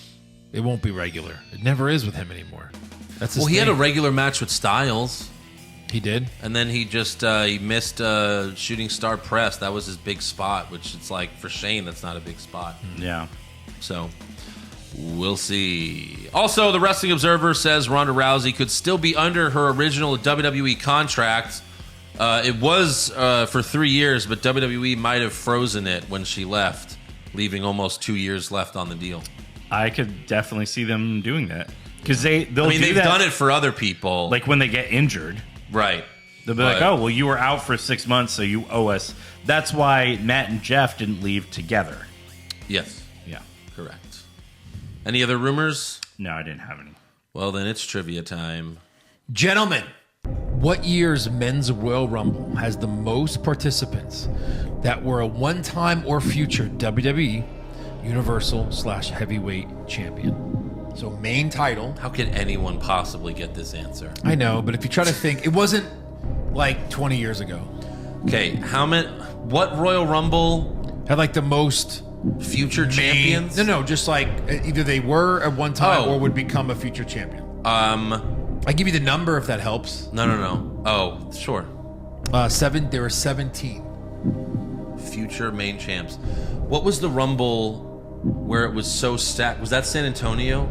It won't be regular. It never is with him anymore. That's his Well, he had thing. a regular match with Styles. He did. And then he just he missed Shooting Star Press. That was his big spot, which it's like for Shane, that's not a big spot. Yeah. So we'll see. Also, the Wrestling Observer says Ronda Rousey could still be under her original WWE contract. It was for 3 years, but WWE might have frozen it when she left, leaving almost 2 years left on the deal. I could definitely see them doing that. Because they'll do they've that, done it for other people. like when they get injured. Right. They'll be like, oh, well, you were out for 6 months, so you owe us. That's why Matt and Jeff didn't leave together. Yes. Yeah. Correct. Any other rumors? No, I didn't have any. Well, then it's trivia time. Gentlemen, what year's men's Royal Rumble has the most participants that were a one-time or future WWE Universal/Heavyweight Champion? So main title. How could anyone possibly get this answer? I know, but if you try to think, it wasn't like 20 years ago. Okay, what Royal Rumble Had like the most future champions? No, just like either they were at one time or would become a future champion. I give you the number if that helps. No. Oh, sure. There were 17. Future main champs. What was the Rumble where it was so stacked? Was that San Antonio?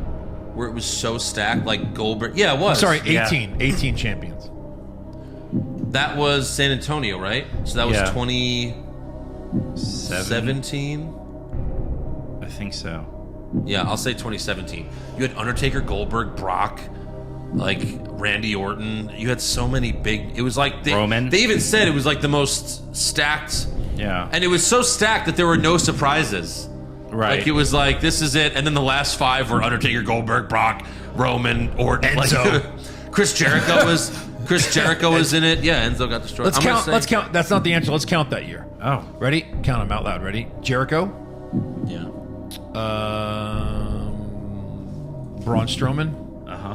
Where it was so stacked, like Goldberg? Yeah, it was. Sorry, 18. 18 champions. That was San Antonio, right? So that was 2017? I think so. Yeah, I'll say 2017. You had Undertaker, Goldberg, Brock, like Randy Orton. You had so many big. It was like Roman. They even said it was like the most stacked. Yeah. And it was so stacked that there were no surprises. Right. Like it was like, this is it. And then the last 5 were Undertaker, Goldberg, Brock, Roman, Orton. Enzo. Like, Chris Jericho was in it. Yeah, Enzo got destroyed. Let's count. That's not the answer. Let's count that year. Oh. Ready? Count them out loud. Ready? Jericho. Yeah. Braun Strowman.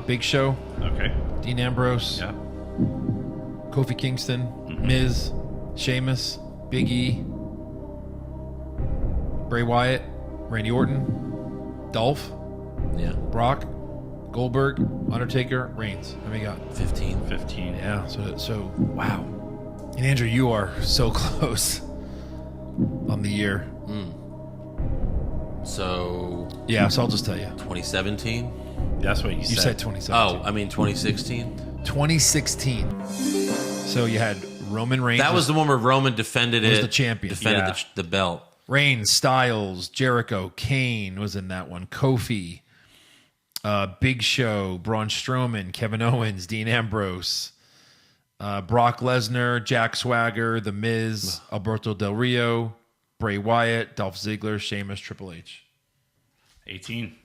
Big Show. Okay. Dean Ambrose. Yeah. Kofi Kingston. Miz. Sheamus. Big E. Bray Wyatt. Randy Orton. Dolph. Yeah. Brock. Goldberg. Undertaker. Reigns. How many got? 15. 15. Yeah. So wow. And Andrew, you are so close on the year. So Yeah. So I'll just tell you. 2017. That's what you You said. said 2017. Oh, I mean 2016. 2016. So you had Roman Reigns. That was the one where Roman defended was it. the champion. Defended Yeah. the belt. Reigns, Styles, Jericho, Kane was in that one. Kofi, Big Show, Braun Strowman, Kevin Owens, Dean Ambrose, Brock Lesnar, Jack Swagger, The Miz, Alberto Del Rio, Bray Wyatt, Dolph Ziggler, Sheamus, Triple H. 18.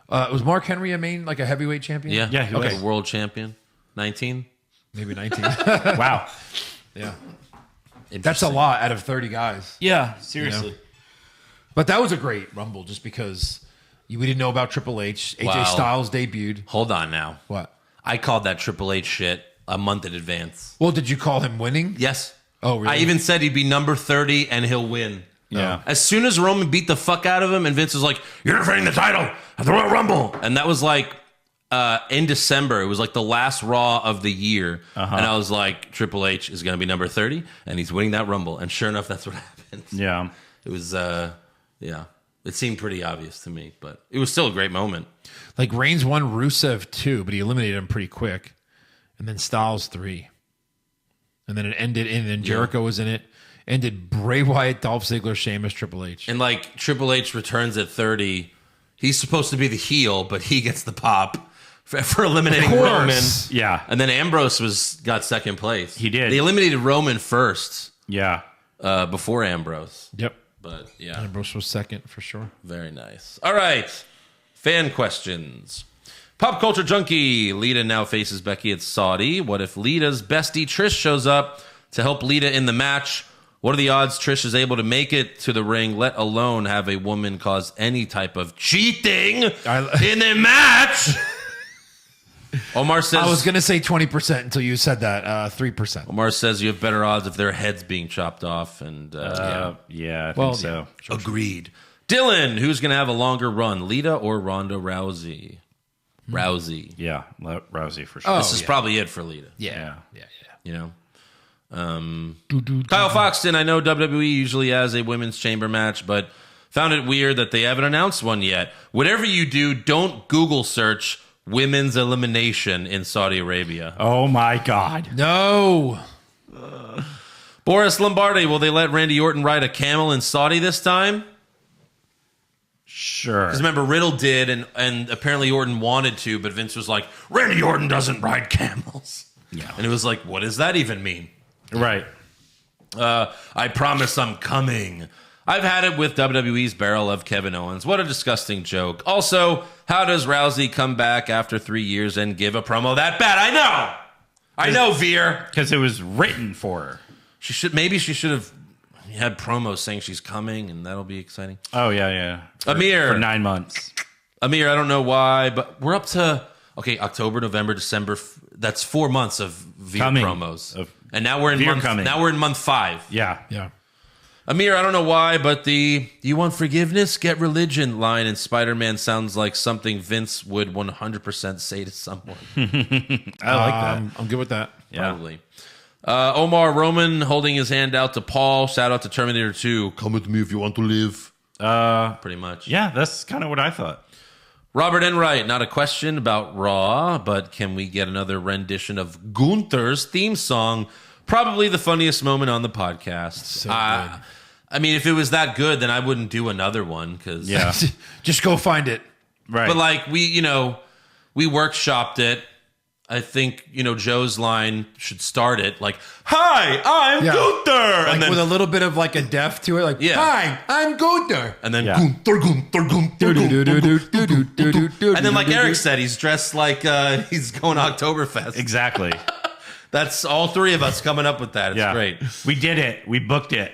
Was Mark Henry like a heavyweight champion? Yeah. Yeah, he Okay. was. World champion. 19. Maybe 19. Wow. Yeah. That's a lot out of 30 guys. Yeah, seriously. But that was a great Rumble just because we didn't know about Triple H. AJ Wow. Styles debuted. Hold on now. What? I called that Triple H shit a month in advance. Well, did you call him winning? Yes. Oh, really? I even said he'd be number 30 and he'll win. Yeah. As soon as Roman beat the fuck out of him and Vince was like, "You're defending the title at the Royal Rumble." And that was like in December. It was like the last Raw of the year. And I was like, Triple H is going to be number 30 and he's winning that Rumble. And sure enough, that's what happened. Yeah. It was, yeah. It seemed pretty obvious to me, but it was still a great moment. Like Reigns won Rusev 2, but he eliminated him pretty quick. And then Styles 3. And then it ended, and then Jericho was in it. Ended Bray Wyatt, Dolph Ziggler, Sheamus, Triple H. And like Triple H returns at 30. He's supposed to be the heel, but he gets the pop for eliminating Roman. Yeah. And then Ambrose got second place. He did. They eliminated Roman first Yeah. before Ambrose. Yep. But yeah, Ambrose was second for sure. very nice. All right. Fan questions. Pop Culture Junkie. Lita now faces Becky at Saudi. What if Lita's bestie Trish shows up to help Lita in the match? What are the odds Trish is able to make it to the ring, let alone have a woman cause any type of cheating in the match? Omar says... I was going to say 20% until you said that. 3%. Omar says you have better odds if their head's being chopped off. And Yeah, I Well, think so. agreed. Dylan, who's going to have a longer run, Lita or Ronda Rousey? Rousey. Yeah, Rousey for sure. This is probably it for Lita. Yeah. You know? Kyle Foxton, I know WWE usually has a women's chamber match, but found it weird that they haven't announced one yet. Whatever you do, don't Google search women's elimination in Saudi Arabia. Oh my God. No. Boris Lombardi, will they let Randy Orton ride a camel in Saudi this time? Sure. Because remember, Riddle did, and apparently Orton wanted to, but Vince was like, Randy Orton doesn't ride camels. Yeah. And it was like, what does that even mean? Right. I promise I'm coming. I've had it with WWE's barrel of Kevin Owens. What a disgusting joke. Also, how does Rousey come back after 3 years and give a promo that bad? I know, Veer. Because it was written for her. Maybe she should have had promos saying she's coming, and that'll be exciting. Oh, yeah. Amir. For 9 months. Amir, I don't know why, but we're up to, October, November, December. That's 4 months of Veer promos. And now we're in month 5. Yeah. Amir, I don't know why, but the "you want forgiveness? Get religion" line in Spider-Man sounds like something Vince would 100% say to someone. I like that. I'm good with that. Probably. Omar Roman holding his hand out to Paul. Shout out to Terminator 2. Come with me if you want to live. Pretty much. Yeah, that's kind of what I thought. Robert Enright, not a question about Raw, but can we get another rendition of Gunther's theme song? Probably the funniest moment on the podcast. So good. I mean, if it was that good, then I wouldn't do another one. Cause, Just go find it. Right. But like we workshopped it. I think, Joe's line should start it like, "Hi, I'm Gunther." Like and then with a little bit of like a death to it. Like, "Hi, I'm Gunther." And then Gunther. And then like Eric said, he's dressed like he's going Oktoberfest. Exactly. That's all 3 of us coming up with that. It's great. We did it. We booked it.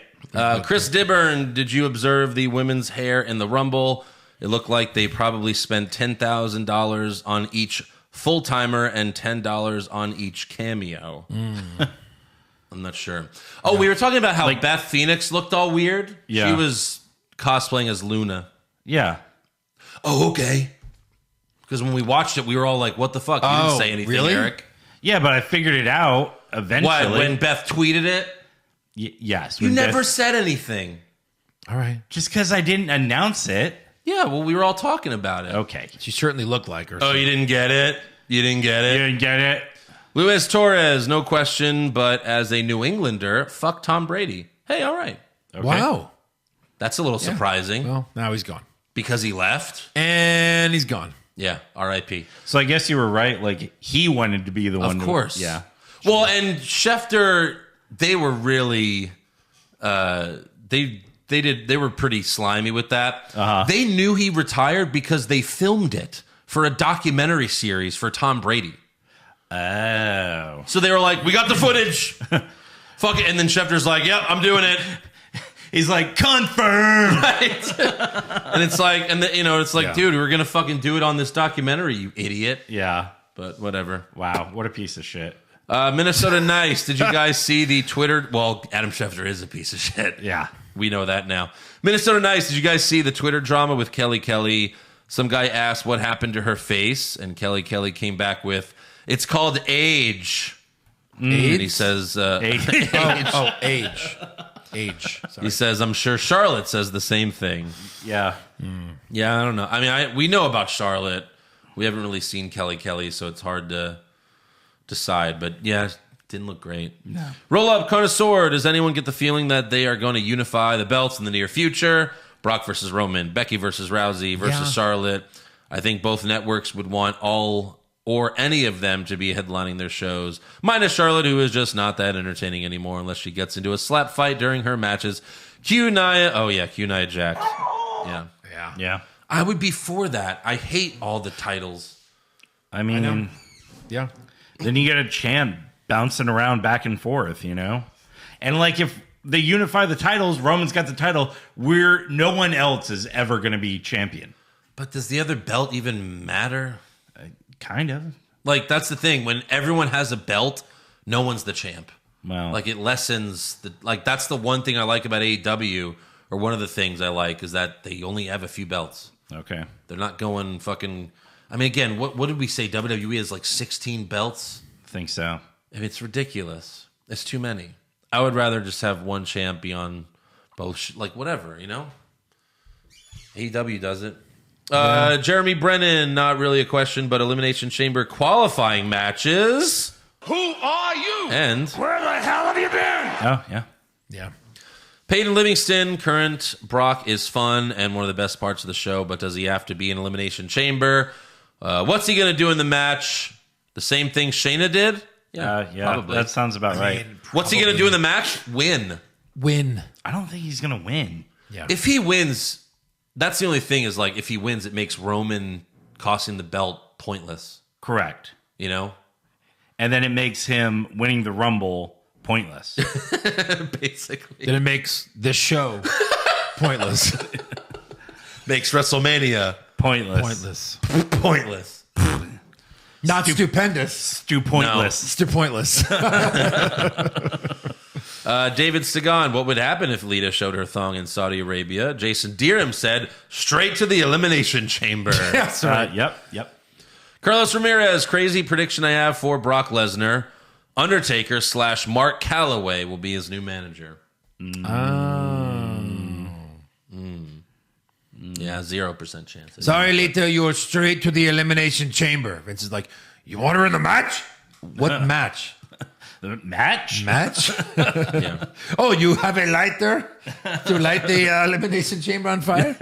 Chris Dibburn, did you observe the women's hair in the Rumble? It looked like they probably spent $10,000 on each full-timer and $10 on each cameo. I'm not sure. Oh, we were talking about how Beth Phoenix looked all weird. Yeah. She was cosplaying as Luna. Yeah. Oh, okay. Because when we watched it, we were all like, what the fuck? You didn't say anything, really? Eric. Yeah, but I figured it out eventually. What, when Beth tweeted it? Yes. You never said anything. All right. Just because I didn't announce it. Yeah, well, we were all talking about it. Okay. She certainly looked like her. Oh, you didn't get it? You didn't get it? You didn't get it? Luis Torres, no question, but as a New Englander, fuck Tom Brady. Hey, all right. Okay. Wow. That's a little surprising. Well, now he's gone. Because he left? And he's gone. Yeah, R.I.P. So I guess you were right. Like, he wanted to be the one. Of course. Yeah. Well, and Schefter, they were really... They were pretty slimy with that. They knew he retired because they filmed it for a documentary series for Tom Brady. Oh. So they were like, "We got the footage. Fuck it." And then Schefter's like, "Yep, I'm doing it." He's like, confirm. Right? And it's like, dude, we're going to fucking do it on this documentary, you idiot. Yeah. But whatever. Wow. What a piece of shit. Minnesota Nice. Did you guys see the Twitter? Well, Adam Schefter is a piece of shit. Yeah. We know that now. Minnesota Nice. Did you guys see the Twitter drama with Kelly Kelly? Some guy asked what happened to her face, and Kelly Kelly came back with, "It's called age." And he says, age. Age. Sorry. He says, "I'm sure Charlotte says the same thing." Yeah. Yeah, I don't know. I mean, we know about Charlotte. We haven't really seen Kelly Kelly, so it's hard to decide. But yeah, didn't look great. No. Roll up, connoisseur. Does anyone get the feeling that they are going to unify the belts in the near future? Brock versus Roman, Becky versus Rousey versus Charlotte. I think both networks would want all or any of them to be headlining their shows, minus Charlotte, who is just not that entertaining anymore unless she gets into a slap fight during her matches. Nia Jax. Yeah. I would be for that. I hate all the titles. I mean, Yeah. then you get a champ bouncing around back and forth, And like if they unify the titles, Roman's got the title, no one else is ever going to be champion. But does the other belt even matter? Kind of. Like, that's the thing. When everyone has a belt, no one's the champ. Well, Like, it lessens that's the one thing I like about AEW, or one of the things I like, is that they only have a few belts. okay. They're not going fucking... I mean, again, what did we say? WWE has like 16 belts? Think so. I mean, it's ridiculous. It's too many. I would rather just have one champ be on both, whatever, AEW does it. Jeremy Brennan, not really a question, but Elimination Chamber qualifying matches. Who are you? And Where the hell have you been? Oh, yeah. Yeah. Peyton Livingston, current Brock is fun and one of the best parts of the show, but does he have to be in Elimination Chamber? What's he going to do in the match? The same thing Shayna did? Yeah, probably. that sounds about right. What's he going to do in the match? Win. Win. I don't think he's going to win. Yeah. If he wins, that's the only thing is like if he wins, it makes Roman costing the belt pointless. Correct. You know? And then it makes him winning the Rumble pointless. Basically. Then it makes this show pointless. Makes WrestleMania Pointless. pointless. Not stupendous. Pointless. Pointless. David Sagan, what would happen if Lita showed her thong in Saudi Arabia? Jason Deerham said, straight to the Elimination Chamber. That's right. Yep. Carlos Ramirez, crazy prediction I have for Brock Lesnar. Undertaker / Mark Calloway will be his new manager. Yeah, 0% chance. Sorry, Lita, you're straight to the Elimination Chamber. Vince is like, you want her in the match? What match? The match? Match? Yeah. Oh, you have a lighter to light the Elimination Chamber on fire?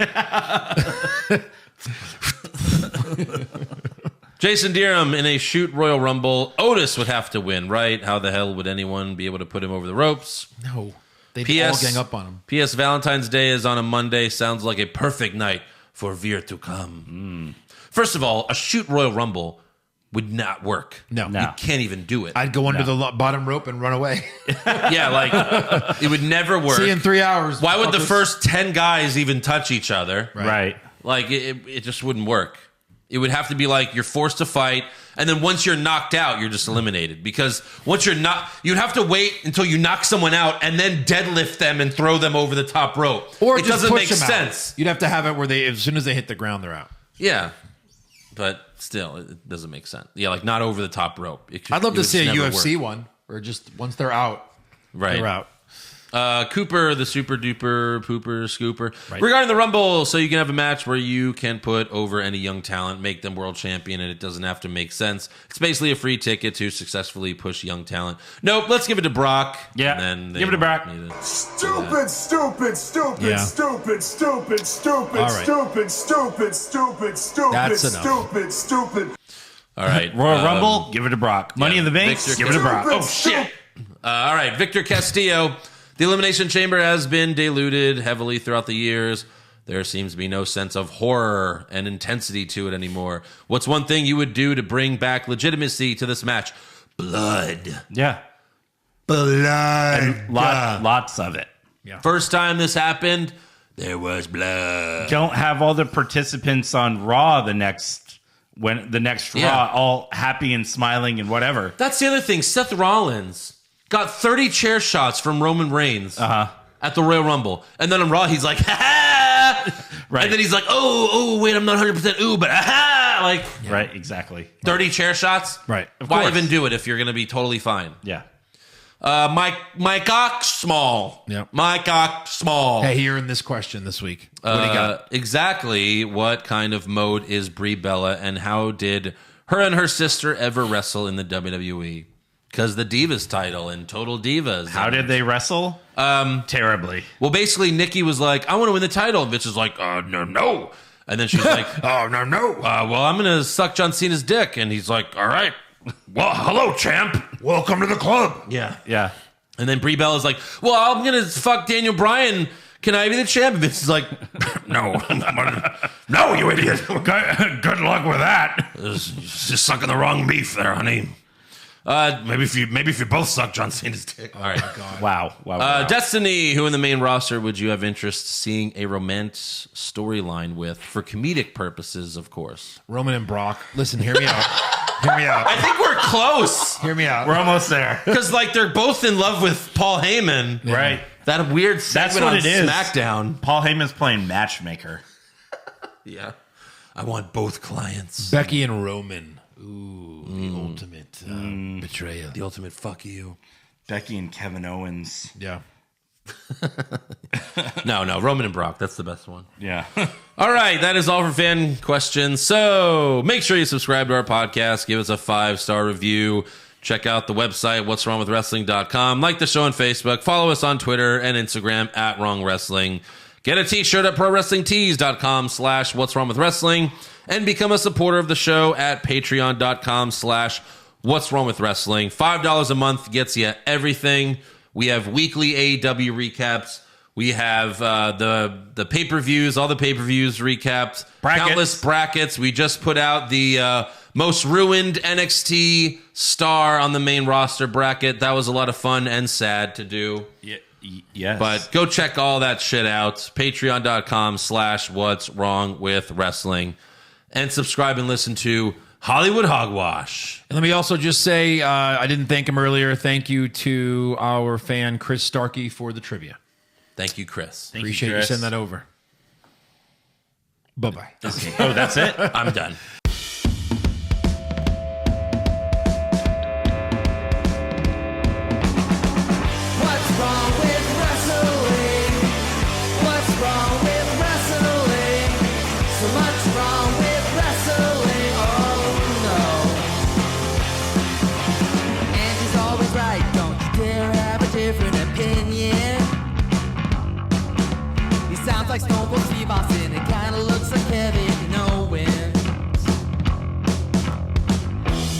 Jason Deerham in a shoot Royal Rumble. Otis would have to win, right? How the hell would anyone be able to put him over the ropes? No. They'd all gang up on him. P.S. Valentine's Day is on a Monday. Sounds like a perfect night for Veer to come. First of all, a shoot Royal Rumble would not work. No. You can't even do it. I'd go under the bottom rope and run away. Yeah, like, it would never work. See you in 3 hours. Why would the fuckers. first 10 guys even touch each other? Right. Like, it just wouldn't work. It would have to be like you're forced to fight, and then once you're knocked out, you're just eliminated. Because once you're not, you'd have to wait until you knock someone out and then deadlift them and throw them over the top rope. Or it just doesn't push make them sense. Out. You'd have to have it where they, as soon as they hit the ground, they're out. Yeah, but still, it doesn't make sense. Yeah, like not over the top rope. I'd love to see a never UFC work. one where just once they're out, Right. they're out. Cooper, the super duper pooper scooper. Right. Regarding the Rumble, so you can have a match where you can put over any young talent, make them world champion, and it doesn't have to make sense. It's basically a free ticket to successfully push young talent. Nope, let's give it to Brock. Yeah, and then give it to Brock. Stupid. Yeah. All right. That's enough. All right. Royal Rumble, give it to Brock. Money in the Bank, Victor give it to Brock. Oh, shit. All right, Victor Castillo. The Elimination Chamber has been diluted heavily throughout the years. There seems to be no sense of horror and intensity to it anymore. What's one thing you would do to bring back legitimacy to this match? Blood. Yeah. Blood. Lots of it. First time this happened, there was blood. Don't have all the participants on Raw the next Raw all happy and smiling and whatever. That's the other thing. Seth Rollins got 30 chair shots from Roman Reigns at the Royal Rumble. And then on Raw, he's like, ha! Right. And then he's like, oh, wait, I'm not 100% ooh, but ha! Like, Right, exactly. 30 chair shots? Right. Of Why course. even do it if you're going to be totally fine? Yeah. My cock small. Yep. My cock small. Hey, here in this question this week. What do you got? Exactly what kind of mode is Brie Bella, and how did her and her sister ever wrestle in the WWE? Because the Divas title and Total Divas. How did they wrestle? Terribly. Well, basically, Nikki was like, I want to win the title. And Vince is like, no. And then she's like, Oh, no. well, I'm going to suck John Cena's dick. And he's like, all right. Well, hello, champ. Welcome to the club. Yeah. Yeah. And then Brie Bella's like, well, I'm going to fuck Daniel Bryan. Can I be the champ? And Vince is like, no. No, you idiot. Good luck with that. Just sucking the wrong beef there, honey. Maybe if you both suck John Cena's dick. All right. Wow. Destiny, who in the main roster would you have interest seeing a romance storyline with for comedic purposes, of course? Roman and Brock. Listen, hear me out. Hear me out. I think we're close. Hear me out. We're almost there. Because like they're both in love with Paul Heyman. Right. That weird That's segment what on it is. SmackDown. Paul Heyman's playing matchmaker. Yeah. I want both clients. Becky and Roman. Ooh, the ultimate betrayal. The ultimate fuck you. Becky and Kevin Owens. Yeah. No, Roman and Brock. That's the best one. Yeah. All right, that is all for fan questions. So make sure you subscribe to our podcast. Give us a 5-star review. Check out the website, what'swrongwithwrestling.com. Like the show on Facebook. Follow us on Twitter and Instagram at Wrong Wrestling. Get a t-shirt at prowrestlingtees.com/what'swrongwithwrestling. And become a supporter of the show at patreon.com/what'swrongwithwrestling. $5 a month gets you everything. We have weekly AEW recaps. We have the pay-per-views, all the pay-per-views recapped, countless brackets. We just put out the most ruined NXT star on the main roster bracket. That was a lot of fun and sad to do. Yes. But go check all that shit out. Patreon.com/What's Wrong with Wrestling. And subscribe and listen to Hollywood Hogwash. And let me also just say, I didn't thank him earlier. Thank you to our fan, Chris Starkey, for the trivia. Thank you, Chris. Appreciate you sending that over. Bye-bye. Okay. Oh, that's it? I'm done. What's wrong with wrestling? What's wrong with wrestling? So much wrong with wrestling. Oh no. And she's always right. Don't you dare have a different opinion. He sounds like Stone Cold Steve Austin. It kinda looks like Kevin Owens.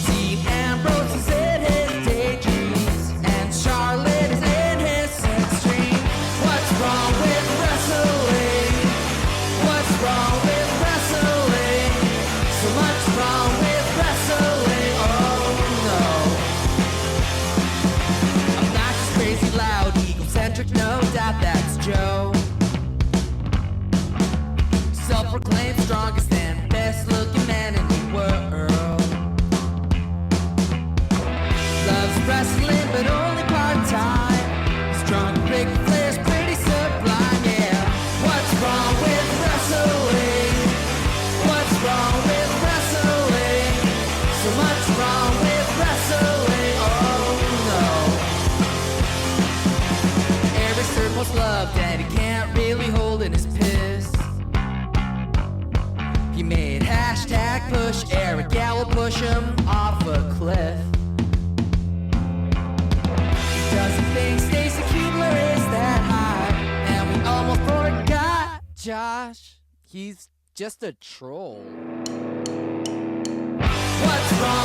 Dean Ambrose is in his daydreams, and Charlotte is in his sex dream. What's wrong with wrestling? What's wrong with wrestling? So much wrong with wrestling. Oh no. Obnoxious, crazy, loud, egocentric, no doubt that's Joe. Self-proclaimed strongest and best-looking man in the world. Loves wrestling, but only part-time. Strong, big players, pretty sublime, yeah. What's wrong with wrestling? What's wrong with wrestling? So much wrong with wrestling, oh no. Every circle's loved, and he can't really hold in his piss. He made hashtag push Eric Gallo push him off a cliff. Doesn't think Stacey Keebler is that high, and we almost forgot Josh. He's just a troll. What's wrong